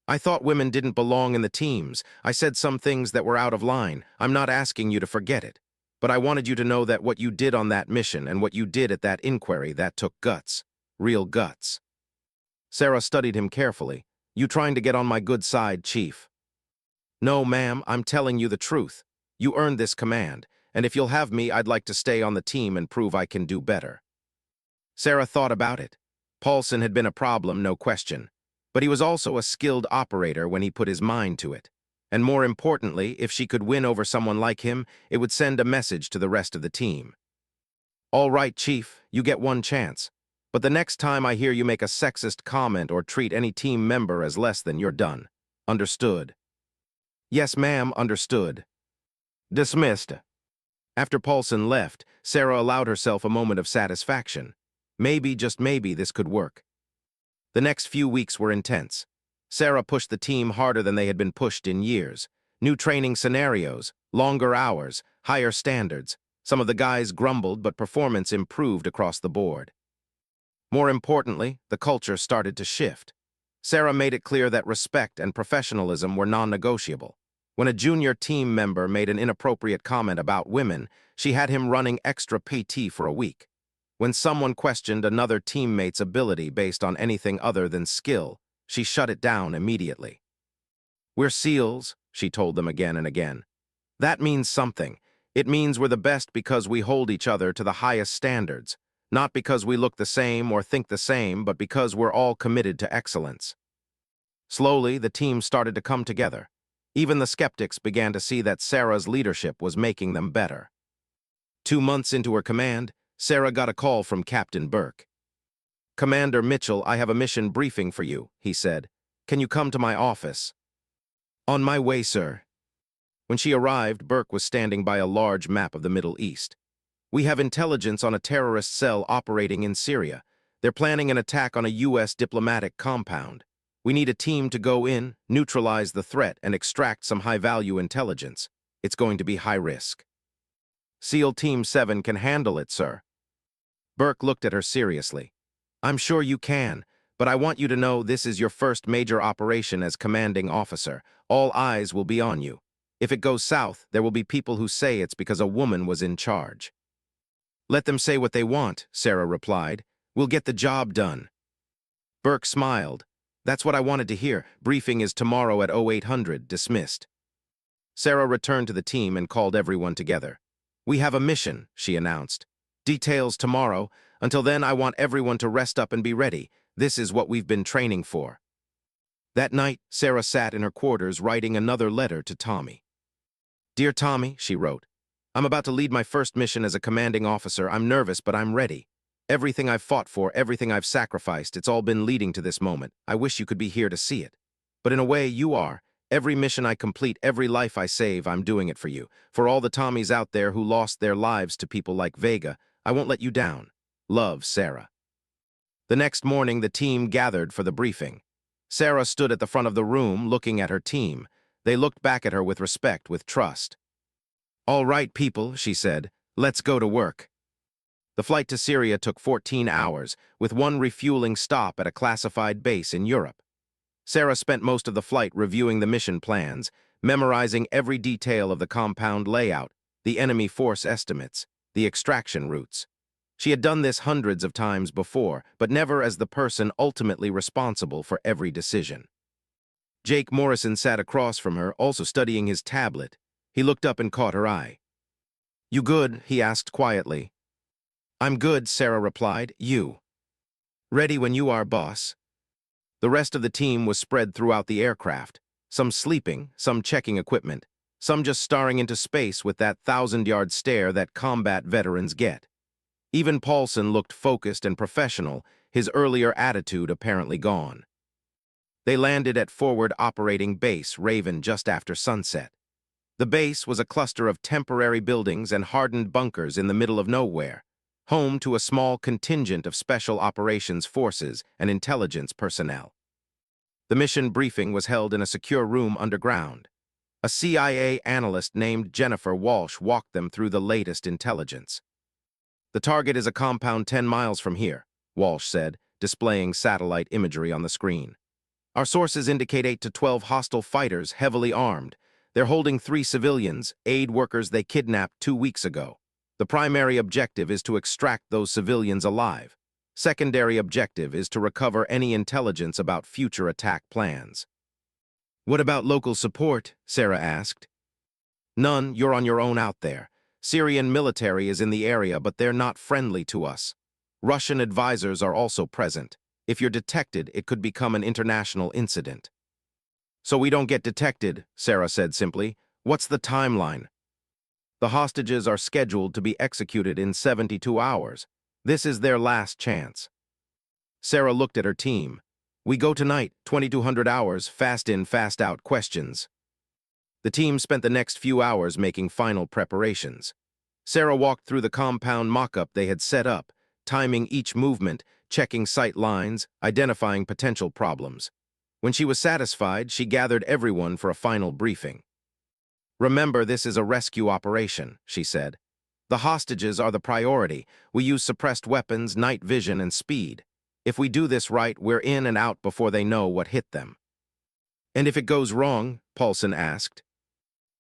I thought women didn't belong in the teams. I said some things that were out of line. I'm not asking you to forget it. But I wanted you to know that what you did on that mission and what you did at that inquiry, that took guts. Real guts. Sarah studied him carefully. You trying to get on my good side, Chief? No, ma'am, I'm telling you the truth. You earned this command, and if you'll have me, I'd like to stay on the team and prove I can do better. Sarah thought about it. Paulson had been a problem, no question. But he was also a skilled operator when he put his mind to it. And more importantly, if she could win over someone like him, it would send a message to the rest of the team. All right, Chief, you get one chance. But the next time I hear you make a sexist comment or treat any team member as less than, you're done. Understood? Yes, ma'am, understood. Dismissed. After Paulson left, Sarah allowed herself a moment of satisfaction. Maybe, just maybe, this could work. The next few weeks were intense. Sarah pushed the team harder than they had been pushed in years. New training scenarios, longer hours, higher standards. Some of the guys grumbled, but performance improved across the board. More importantly, the culture started to shift. Sarah made it clear that respect and professionalism were non-negotiable. When a junior team member made an inappropriate comment about women, she had him running extra PT for a week. When someone questioned another teammate's ability based on anything other than skill, she shut it down immediately. We're SEALs, she told them again and again. That means something. It means we're the best because we hold each other to the highest standards, not because we look the same or think the same, but because we're all committed to excellence. Slowly, the team started to come together. Even the skeptics began to see that Sarah's leadership was making them better. 2 months into her command, Sarah got a call from Captain Burke. Commander Mitchell, I have a mission briefing for you, he said. Can you come to my office? On my way, sir. When she arrived, Burke was standing by a large map of the Middle East. We have intelligence on a terrorist cell operating in Syria. They're planning an attack on a U.S. diplomatic compound. We need a team to go in, neutralize the threat, and extract some high-value intelligence. It's going to be high risk. SEAL Team 7 can handle it, sir. Burke looked at her seriously. I'm sure you can, but I want you to know this is your first major operation as commanding officer. All eyes will be on you. If it goes south, there will be people who say it's because a woman was in charge. Let them say what they want, Sarah replied. We'll get the job done. Burke smiled. That's what I wanted to hear. Briefing is tomorrow at 0800, dismissed. Sarah returned to the team and called everyone together. We have a mission, she announced. Details tomorrow. Until then, I want everyone to rest up and be ready. This is what we've been training for. That night, Sarah sat in her quarters writing another letter to Tommy. Dear Tommy, she wrote, I'm about to lead my first mission as a commanding officer. I'm nervous, but I'm ready. Everything I've fought for, everything I've sacrificed, it's all been leading to this moment. I wish you could be here to see it. But in a way, you are. Every mission I complete, every life I save, I'm doing it for you. For all the Tommies out there who lost their lives to people like Vega, I won't let you down. Love, Sarah. The next morning, the team gathered for the briefing. Sarah stood at the front of the room, looking at her team. They looked back at her with respect, with trust. All right, people, she said, let's go to work. The flight to Syria took 14 hours, with one refueling stop at a classified base in Europe. Sarah spent most of the flight reviewing the mission plans, memorizing every detail of the compound layout, the enemy force estimates, the extraction routes. She had done this hundreds of times before, but never as the person ultimately responsible for every decision. Jake Morrison sat across from her, also studying his tablet. He looked up and caught her eye. You good? He asked quietly. I'm good, Sarah replied. You? Ready when you are, boss. The rest of the team was spread throughout the aircraft, some sleeping, some checking equipment, some just staring into space with that 1,000-yard stare that combat veterans get. Even Paulson looked focused and professional, his earlier attitude apparently gone. They landed at Forward Operating Base Raven just after sunset. The base was a cluster of temporary buildings and hardened bunkers in the middle of nowhere, home to a small contingent of Special Operations Forces and intelligence personnel. The mission briefing was held in a secure room underground. A CIA analyst named Jennifer Walsh walked them through the latest intelligence. The target is a compound 10 miles from here, Walsh said, displaying satellite imagery on the screen. Our sources indicate 8 to 12 hostile fighters, heavily armed. They're holding 3 civilians, aid workers they kidnapped 2 weeks ago. The primary objective is to extract those civilians alive. Secondary objective is to recover any intelligence about future attack plans. What about local support? Sarah asked. None, you're on your own out there. Syrian military is in the area, but they're not friendly to us. Russian advisors are also present. If you're detected, it could become an international incident. So we don't get detected, Sarah said simply. What's the timeline? The hostages are scheduled to be executed in 72 hours. This is their last chance. Sarah looked at her team. We go tonight, 2200 hours, fast in, fast out questions. The team spent the next few hours making final preparations. Sarah walked through the compound mock-up they had set up, timing each movement, checking sight lines, identifying potential problems. When she was satisfied, she gathered everyone for a final briefing. Remember, this is a rescue operation, she said. The hostages are the priority. We use suppressed weapons, night vision, and speed. If we do this right, we're in and out before they know what hit them. And if it goes wrong, Paulson asked.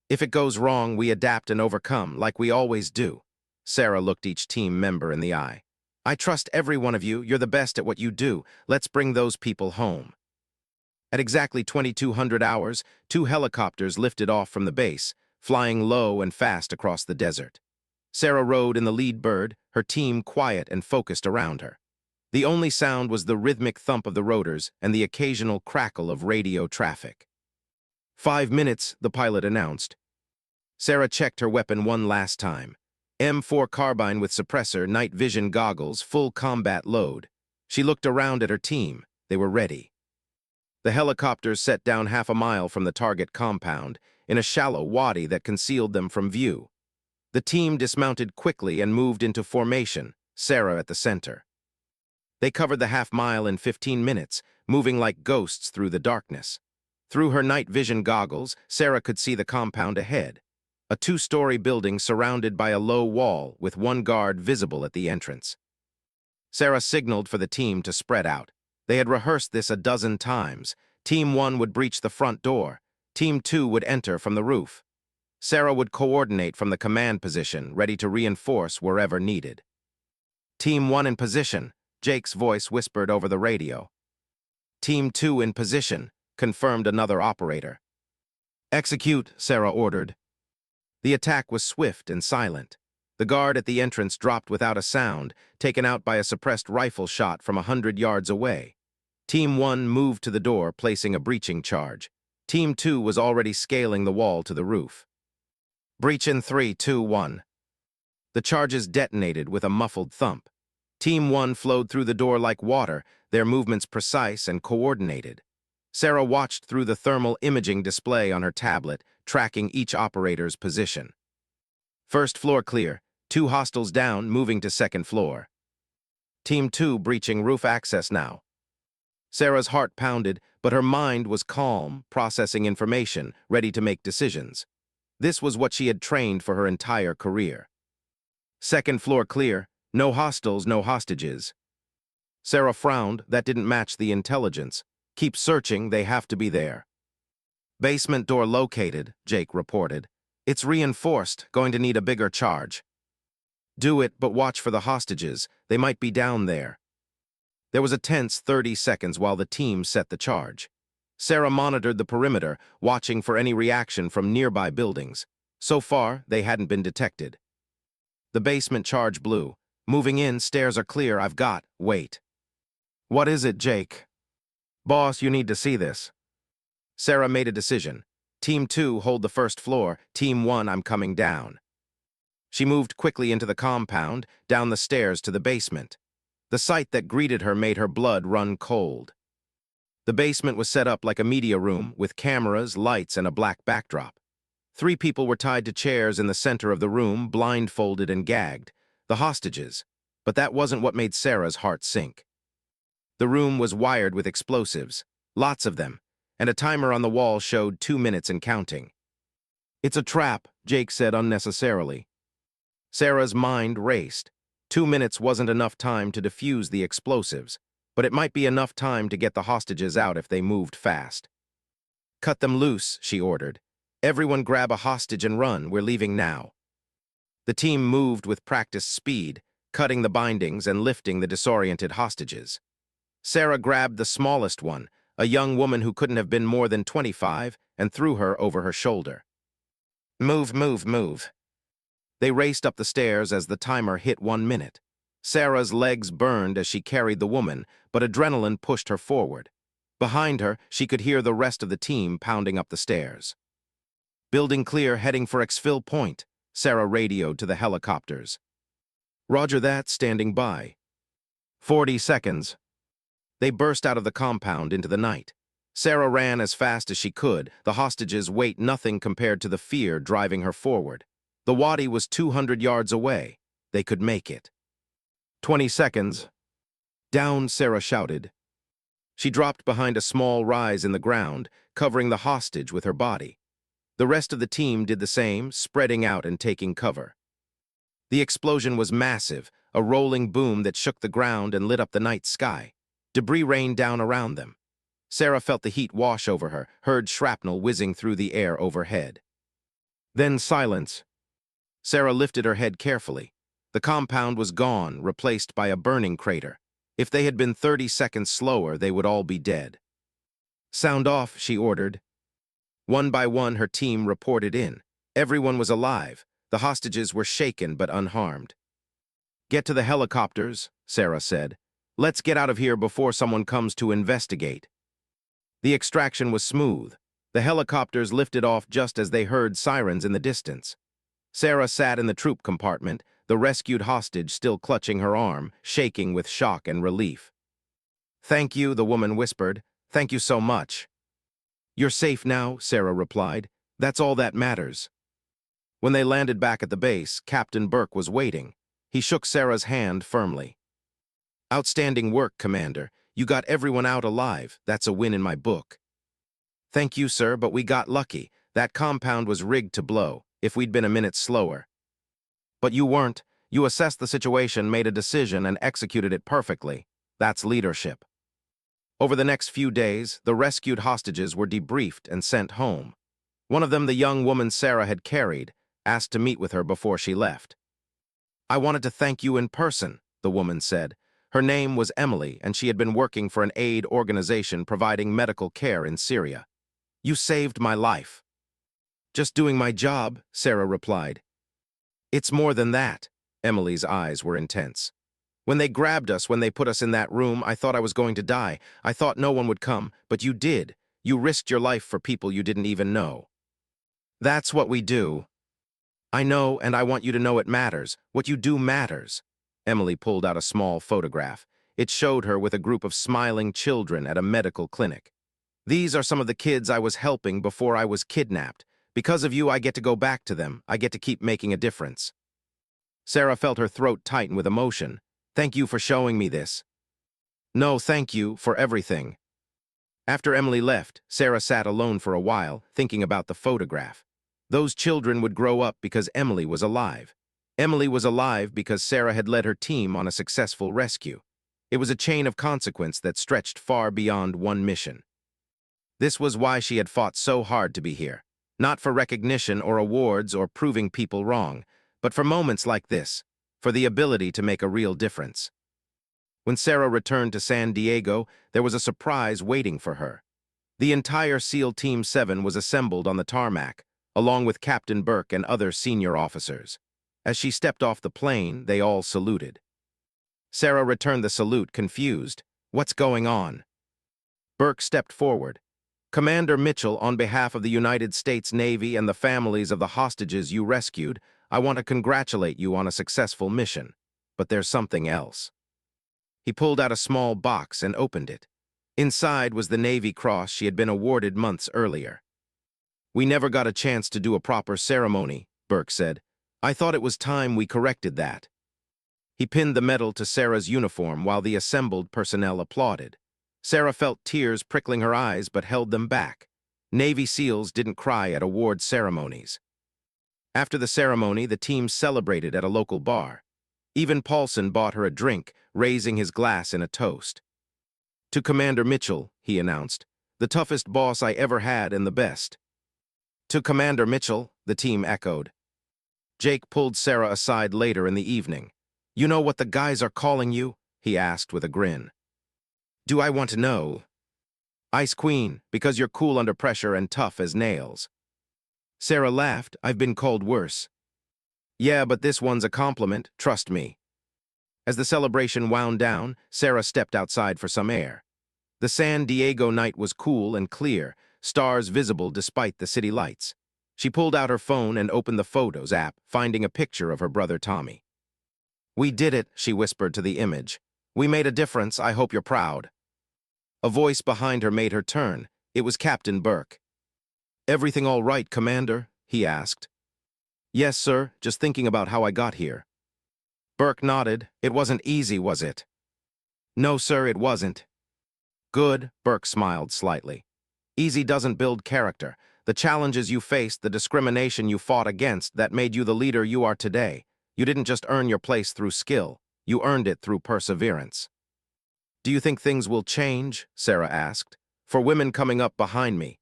If it goes wrong, we adapt and overcome, like we always do. Sarah looked each team member in the eye. I trust every one of you. You're the best at what you do. Let's bring those people home. At exactly 2200 hours, 2 helicopters lifted off from the base, flying low and fast across the desert. Sarah rode in the lead bird, her team quiet and focused around her. The only sound was the rhythmic thump of the rotors and the occasional crackle of radio traffic. 5 minutes, the pilot announced. Sarah checked her weapon one last time. M4 carbine with suppressor, night vision goggles, full combat load. She looked around at her team. They were ready. The helicopters set down half a mile from the target compound, in a shallow wadi that concealed them from view. The team dismounted quickly and moved into formation, Sarah at the center. They covered the half-mile in 15 minutes, moving like ghosts through the darkness. Through her night vision goggles, Sarah could see the compound ahead. A 2-story building surrounded by a low wall with one guard visible at the entrance. Sarah signaled for the team to spread out. They had rehearsed this a dozen times. Team 1 would breach the front door. Team 2 would enter from the roof. Sarah would coordinate from the command position, ready to reinforce wherever needed. Team 1 in position, Jake's voice whispered over the radio. Team 2 in position, confirmed another operator. Execute, Sarah ordered. The attack was swift and silent. The guard at the entrance dropped without a sound, taken out by a suppressed rifle shot from 100 yards away. Team 1 moved to the door, placing a breaching charge. Team 2 was already scaling the wall to the roof. Breach in 3, 2, 1. The charges detonated with a muffled thump. Team 1 flowed through the door like water, their movements precise and coordinated. Sarah watched through the thermal imaging display on her tablet, tracking each operator's position. First floor clear, 2 hostiles down, moving to second floor. Team 2 breaching roof access now. Sarah's heart pounded, but her mind was calm, processing information, ready to make decisions. This was what she had trained for her entire career. Second floor clear, no hostiles, no hostages. Sarah frowned, that didn't match the intelligence. Keep searching, they have to be there. Basement door located, Jake reported. It's reinforced, going to need a bigger charge. Do it, but watch for the hostages. They might be down there. There was a tense 30 seconds while the team set the charge. Sarah monitored the perimeter, watching for any reaction from nearby buildings. So far, they hadn't been detected. The basement charge blew. Moving in, stairs are clear, I've got. Wait. What is it, Jake? Boss, you need to see this. Sarah made a decision. Team 2, hold the first floor. Team 1, I'm coming down. She moved quickly into the compound, down the stairs to the basement. The sight that greeted her made her blood run cold. The basement was set up like a media room, with cameras, lights, and a black backdrop. 3 people were tied to chairs in the center of the room, blindfolded and gagged. The hostages. But that wasn't what made Sarah's heart sink. The room was wired with explosives, lots of them, and a timer on the wall showed 2 minutes and counting. It's a trap, Jake said unnecessarily. Sarah's mind raced. 2 minutes wasn't enough time to defuse the explosives. but it might be enough time to get the hostages out if they moved fast. "Cut them loose," she ordered. "Everyone grab a hostage and run. We're leaving now." The team moved with practiced speed, cutting the bindings and lifting the disoriented hostages. Sarah grabbed the smallest one, a young woman who couldn't have been more than 25, and threw her over her shoulder. "Move, move, move." They raced up the stairs as the timer hit 1 minute. Sarah's legs burned as she carried the woman, but adrenaline pushed her forward. Behind her, she could hear the rest of the team pounding up the stairs. "Building clear, heading for Exfil Point," Sarah radioed to the helicopters. "Roger that, standing by." 40 seconds. They burst out of the compound into the night. Sarah ran as fast as she could, the hostages' weight nothing compared to the fear driving her forward. The wadi was 200 yards away. They could make it. 20 seconds. "Down," Sarah shouted. She dropped behind a small rise in the ground, covering the hostage with her body. The rest of the team did the same, spreading out and taking cover. The explosion was massive, a rolling boom that shook the ground and lit up the night sky. Debris rained down around them. Sarah felt the heat wash over her, heard shrapnel whizzing through the air overhead. Then silence. Sarah lifted her head carefully. The compound was gone, replaced by a burning crater. If they had been 30 seconds slower, they would all be dead. "Sound off," she ordered. One by one, her team reported in. Everyone was alive. The hostages were shaken but unharmed. "Get to the helicopters," Sarah said. "Let's get out of here before someone comes to investigate." The extraction was smooth. The helicopters lifted off just as they heard sirens in the distance. Sarah sat in the troop compartment, the rescued hostage still clutching her arm, shaking with shock and relief. "Thank you," the woman whispered. "Thank you so much." "You're safe now," Sarah replied. "That's all that matters." When they landed back at the base, Captain Burke was waiting. He shook Sarah's hand firmly. "Outstanding work, Commander. You got everyone out alive. That's a win in my book." "Thank you, sir, but we got lucky. That compound was rigged to blow, if we'd been a minute slower." "But you weren't. You assessed the situation, made a decision, and executed it perfectly. That's leadership." Over the next few days, the rescued hostages were debriefed and sent home. One of them, the young woman Sarah had carried, asked to meet with her before she left. "I wanted to thank you in person," the woman said. Her name was Emily, and she had been working for an aid organization providing medical care in Syria. "You saved my life." "Just doing my job," Sarah replied. "It's more than that." Emily's eyes were intense. "When they grabbed us, when they put us in that room, I thought I was going to die. I thought no one would come, but you did. You risked your life for people you didn't even know." "That's what we do." "I know, and I want you to know it matters. What you do matters." Emily pulled out a small photograph. It showed her with a group of smiling children at a medical clinic. "These are some of the kids I was helping before I was kidnapped. Because of you, I get to go back to them. I get to keep making a difference." Sarah felt her throat tighten with emotion. "Thank you for showing me this." "No, thank you for everything." After Emily left, Sarah sat alone for a while, thinking about the photograph. Those children would grow up because Emily was alive. Emily was alive because Sarah had led her team on a successful rescue. It was a chain of consequence that stretched far beyond one mission. This was why she had fought so hard to be here. Not for recognition or awards or proving people wrong, but for moments like this, for the ability to make a real difference. When Sarah returned to San Diego, there was a surprise waiting for her. The entire SEAL Team 7 was assembled on the tarmac, along with Captain Burke and other senior officers. As she stepped off the plane, they all saluted. Sarah returned the salute, confused. "What's going on?" Burke stepped forward. "Commander Mitchell, on behalf of the United States Navy and the families of the hostages you rescued, I want to congratulate you on a successful mission. But there's something else." He pulled out a small box and opened it. Inside was the Navy Cross she had been awarded months earlier. "We never got a chance to do a proper ceremony," Burke said. "I thought it was time we corrected that." He pinned the medal to Sarah's uniform while the assembled personnel applauded. Sarah felt tears prickling her eyes but held them back. Navy SEALs didn't cry at award ceremonies. After the ceremony, the team celebrated at a local bar. Even Paulson bought her a drink, raising his glass in a toast. To Commander Mitchell, he announced. The toughest boss I ever had and the best. To Commander Mitchell, the team echoed. Jake pulled Sarah aside later in the evening. You know what the guys are calling you? He asked with a grin. Do I want to know? Ice Queen, because you're cool under pressure and tough as nails. Sarah laughed. I've been called worse. Yeah, but this one's a compliment, trust me. As the celebration wound down, Sarah stepped outside for some air. The San Diego night was cool and clear, stars visible despite the city lights. She pulled out her phone and opened the Photos app, finding a picture of her brother Tommy. We did it, she whispered to the image. We made a difference, I hope you're proud. A voice behind her made her turn. It was Captain Burke. Everything all right, Commander? He asked. Yes, sir, just thinking about how I got here. Burke nodded. It wasn't easy, was it? No, sir, it wasn't. Good, Burke smiled slightly. Easy doesn't build character. The challenges you faced, the discrimination you fought against, that made you the leader you are today. You didn't just earn your place through skill. You earned it through perseverance. Do you think things will change? Sarah asked. For women coming up behind me.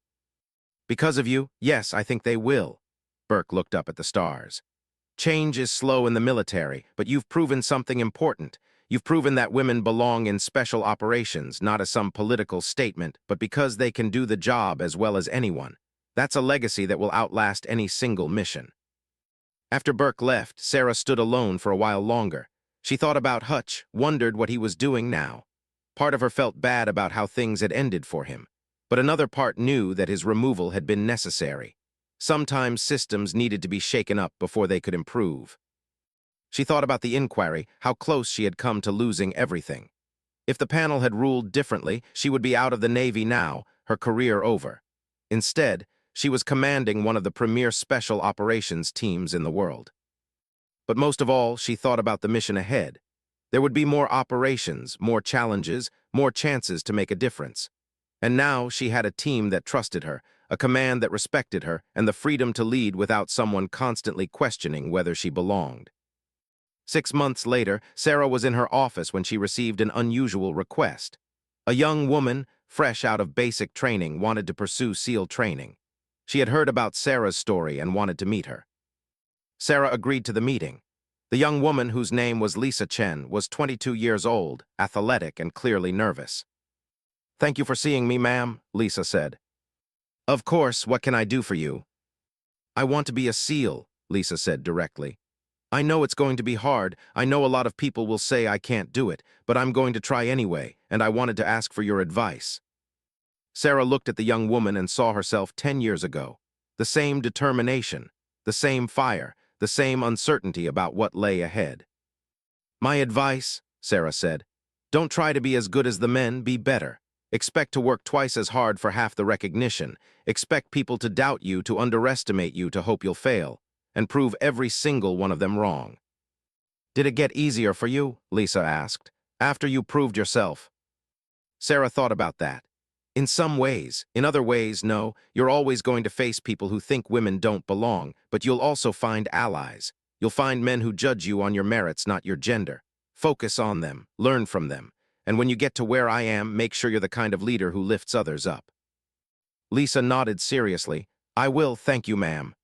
Because of you, yes, I think they will. Burke looked up at the stars. Change is slow in the military, but you've proven something important. You've proven that women belong in special operations, not as some political statement, but because they can do the job as well as anyone. That's a legacy that will outlast any single mission. After Burke left, Sarah stood alone for a while longer. She thought about Hutch, wondered what he was doing now. Part of her felt bad about how things had ended for him, but another part knew that his removal had been necessary. Sometimes systems needed to be shaken up before they could improve. She thought about the inquiry, how close she had come to losing everything. If the panel had ruled differently, she would be out of the Navy now, her career over. Instead, she was commanding one of the premier special operations teams in the world. But most of all, she thought about the mission ahead. There would be more operations, more challenges, more chances to make a difference. And now she had a team that trusted her, a command that respected her, and the freedom to lead without someone constantly questioning whether she belonged. 6 months later, Sarah was in her office when she received an unusual request. A young woman, fresh out of basic training, wanted to pursue SEAL training. She had heard about Sarah's story and wanted to meet her. Sarah agreed to the meeting. The young woman, whose name was Lisa Chen, was 22 years old, athletic, and clearly nervous. Thank you for seeing me, ma'am, Lisa said. Of course, what can I do for you? I want to be a SEAL, Lisa said directly. I know it's going to be hard. I know a lot of people will say I can't do it, but I'm going to try anyway, and I wanted to ask for your advice. Sarah looked at the young woman and saw herself 10 years ago. The same determination, the same fire, the same uncertainty about what lay ahead. My advice, Sarah said, don't try to be as good as the men, be better. Expect to work twice as hard for half the recognition. Expect people to doubt you, to underestimate you, to hope you'll fail, and prove every single one of them wrong. Did it get easier for you? Lisa asked, after you proved yourself. Sarah thought about that. In some ways. In other ways, no. You're always going to face people who think women don't belong, but you'll also find allies. You'll find men who judge you on your merits, not your gender. Focus on them, learn from them, and when you get to where I am, make sure you're the kind of leader who lifts others up. Lisa nodded seriously. I will, thank you, ma'am.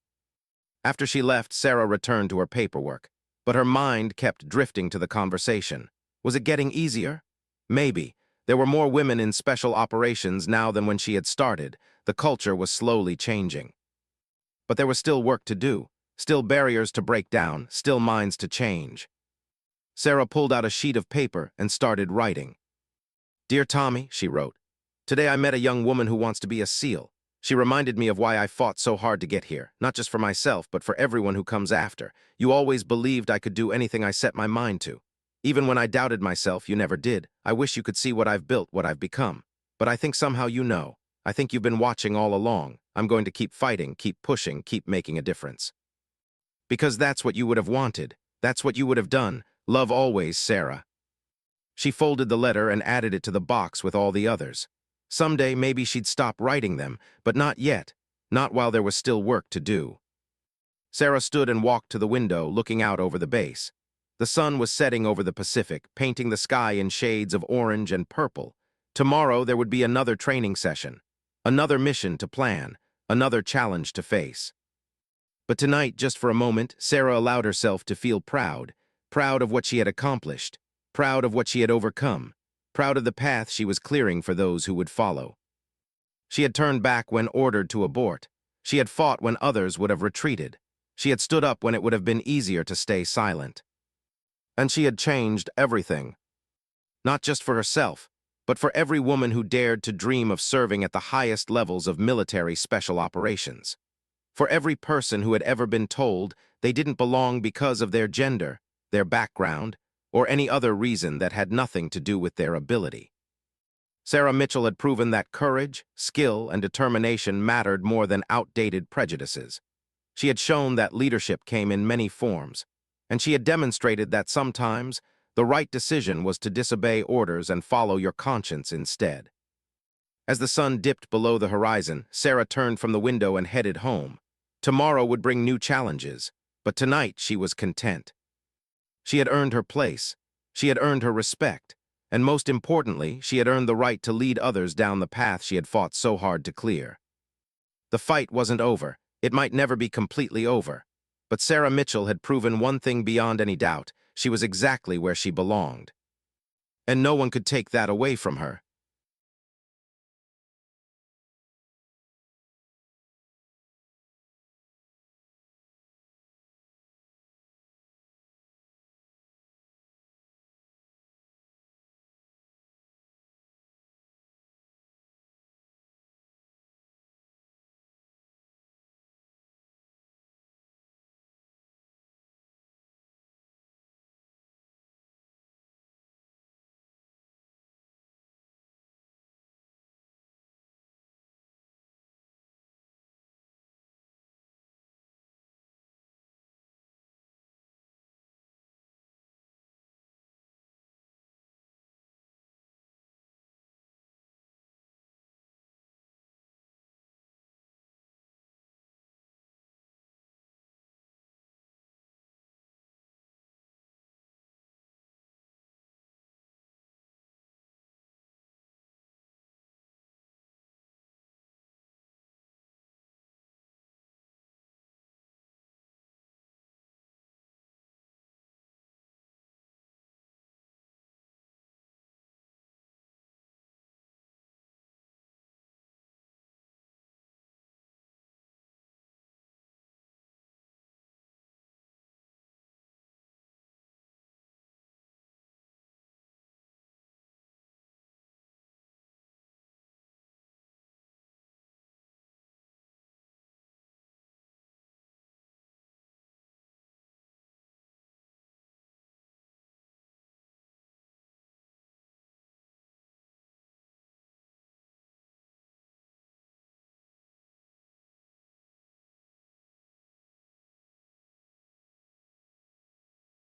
After she left, Sarah returned to her paperwork, but her mind kept drifting to the conversation. Was it getting easier? Maybe. There were more women in special operations now than when she had started. The culture was slowly changing. But there was still work to do, still barriers to break down, still minds to change. Sarah pulled out a sheet of paper and started writing. Dear Tommy, she wrote, today I met a young woman who wants to be a SEAL. She reminded me of why I fought so hard to get here, not just for myself, but for everyone who comes after. You always believed I could do anything I set my mind to. Even when I doubted myself, you never did. I wish you could see what I've built, what I've become. But I think somehow you know. I think you've been watching all along. I'm going to keep fighting, keep pushing, keep making a difference. Because that's what you would have wanted. That's what you would have done. Love always, Sarah. She folded the letter and added it to the box with all the others. Someday, maybe she'd stop writing them, but not yet. Not while there was still work to do. Sarah stood and walked to the window, looking out over the base. The sun was setting over the Pacific, painting the sky in shades of orange and purple. Tomorrow there would be another training session, another mission to plan, another challenge to face. But tonight, just for a moment, Sarah allowed herself to feel proud, proud of what she had accomplished, proud of what she had overcome, proud of the path she was clearing for those who would follow. She had turned back when ordered to abort. She had fought when others would have retreated. She had stood up when it would have been easier to stay silent. And she had changed everything. Not just for herself, but for every woman who dared to dream of serving at the highest levels of military special operations. For every person who had ever been told they didn't belong because of their gender, their background, or any other reason that had nothing to do with their ability. Sarah Mitchell had proven that courage, skill, and determination mattered more than outdated prejudices. She had shown that leadership came in many forms, and she had demonstrated that sometimes the right decision was to disobey orders and follow your conscience instead. As the sun dipped below the horizon, Sarah turned from the window and headed home. Tomorrow would bring new challenges, but tonight she was content. She had earned her place, she had earned her respect, and most importantly, she had earned the right to lead others down the path she had fought so hard to clear. The fight wasn't over. It might never be completely over. But Sarah Mitchell had proven one thing beyond any doubt. She was exactly where she belonged. And no one could take that away from her.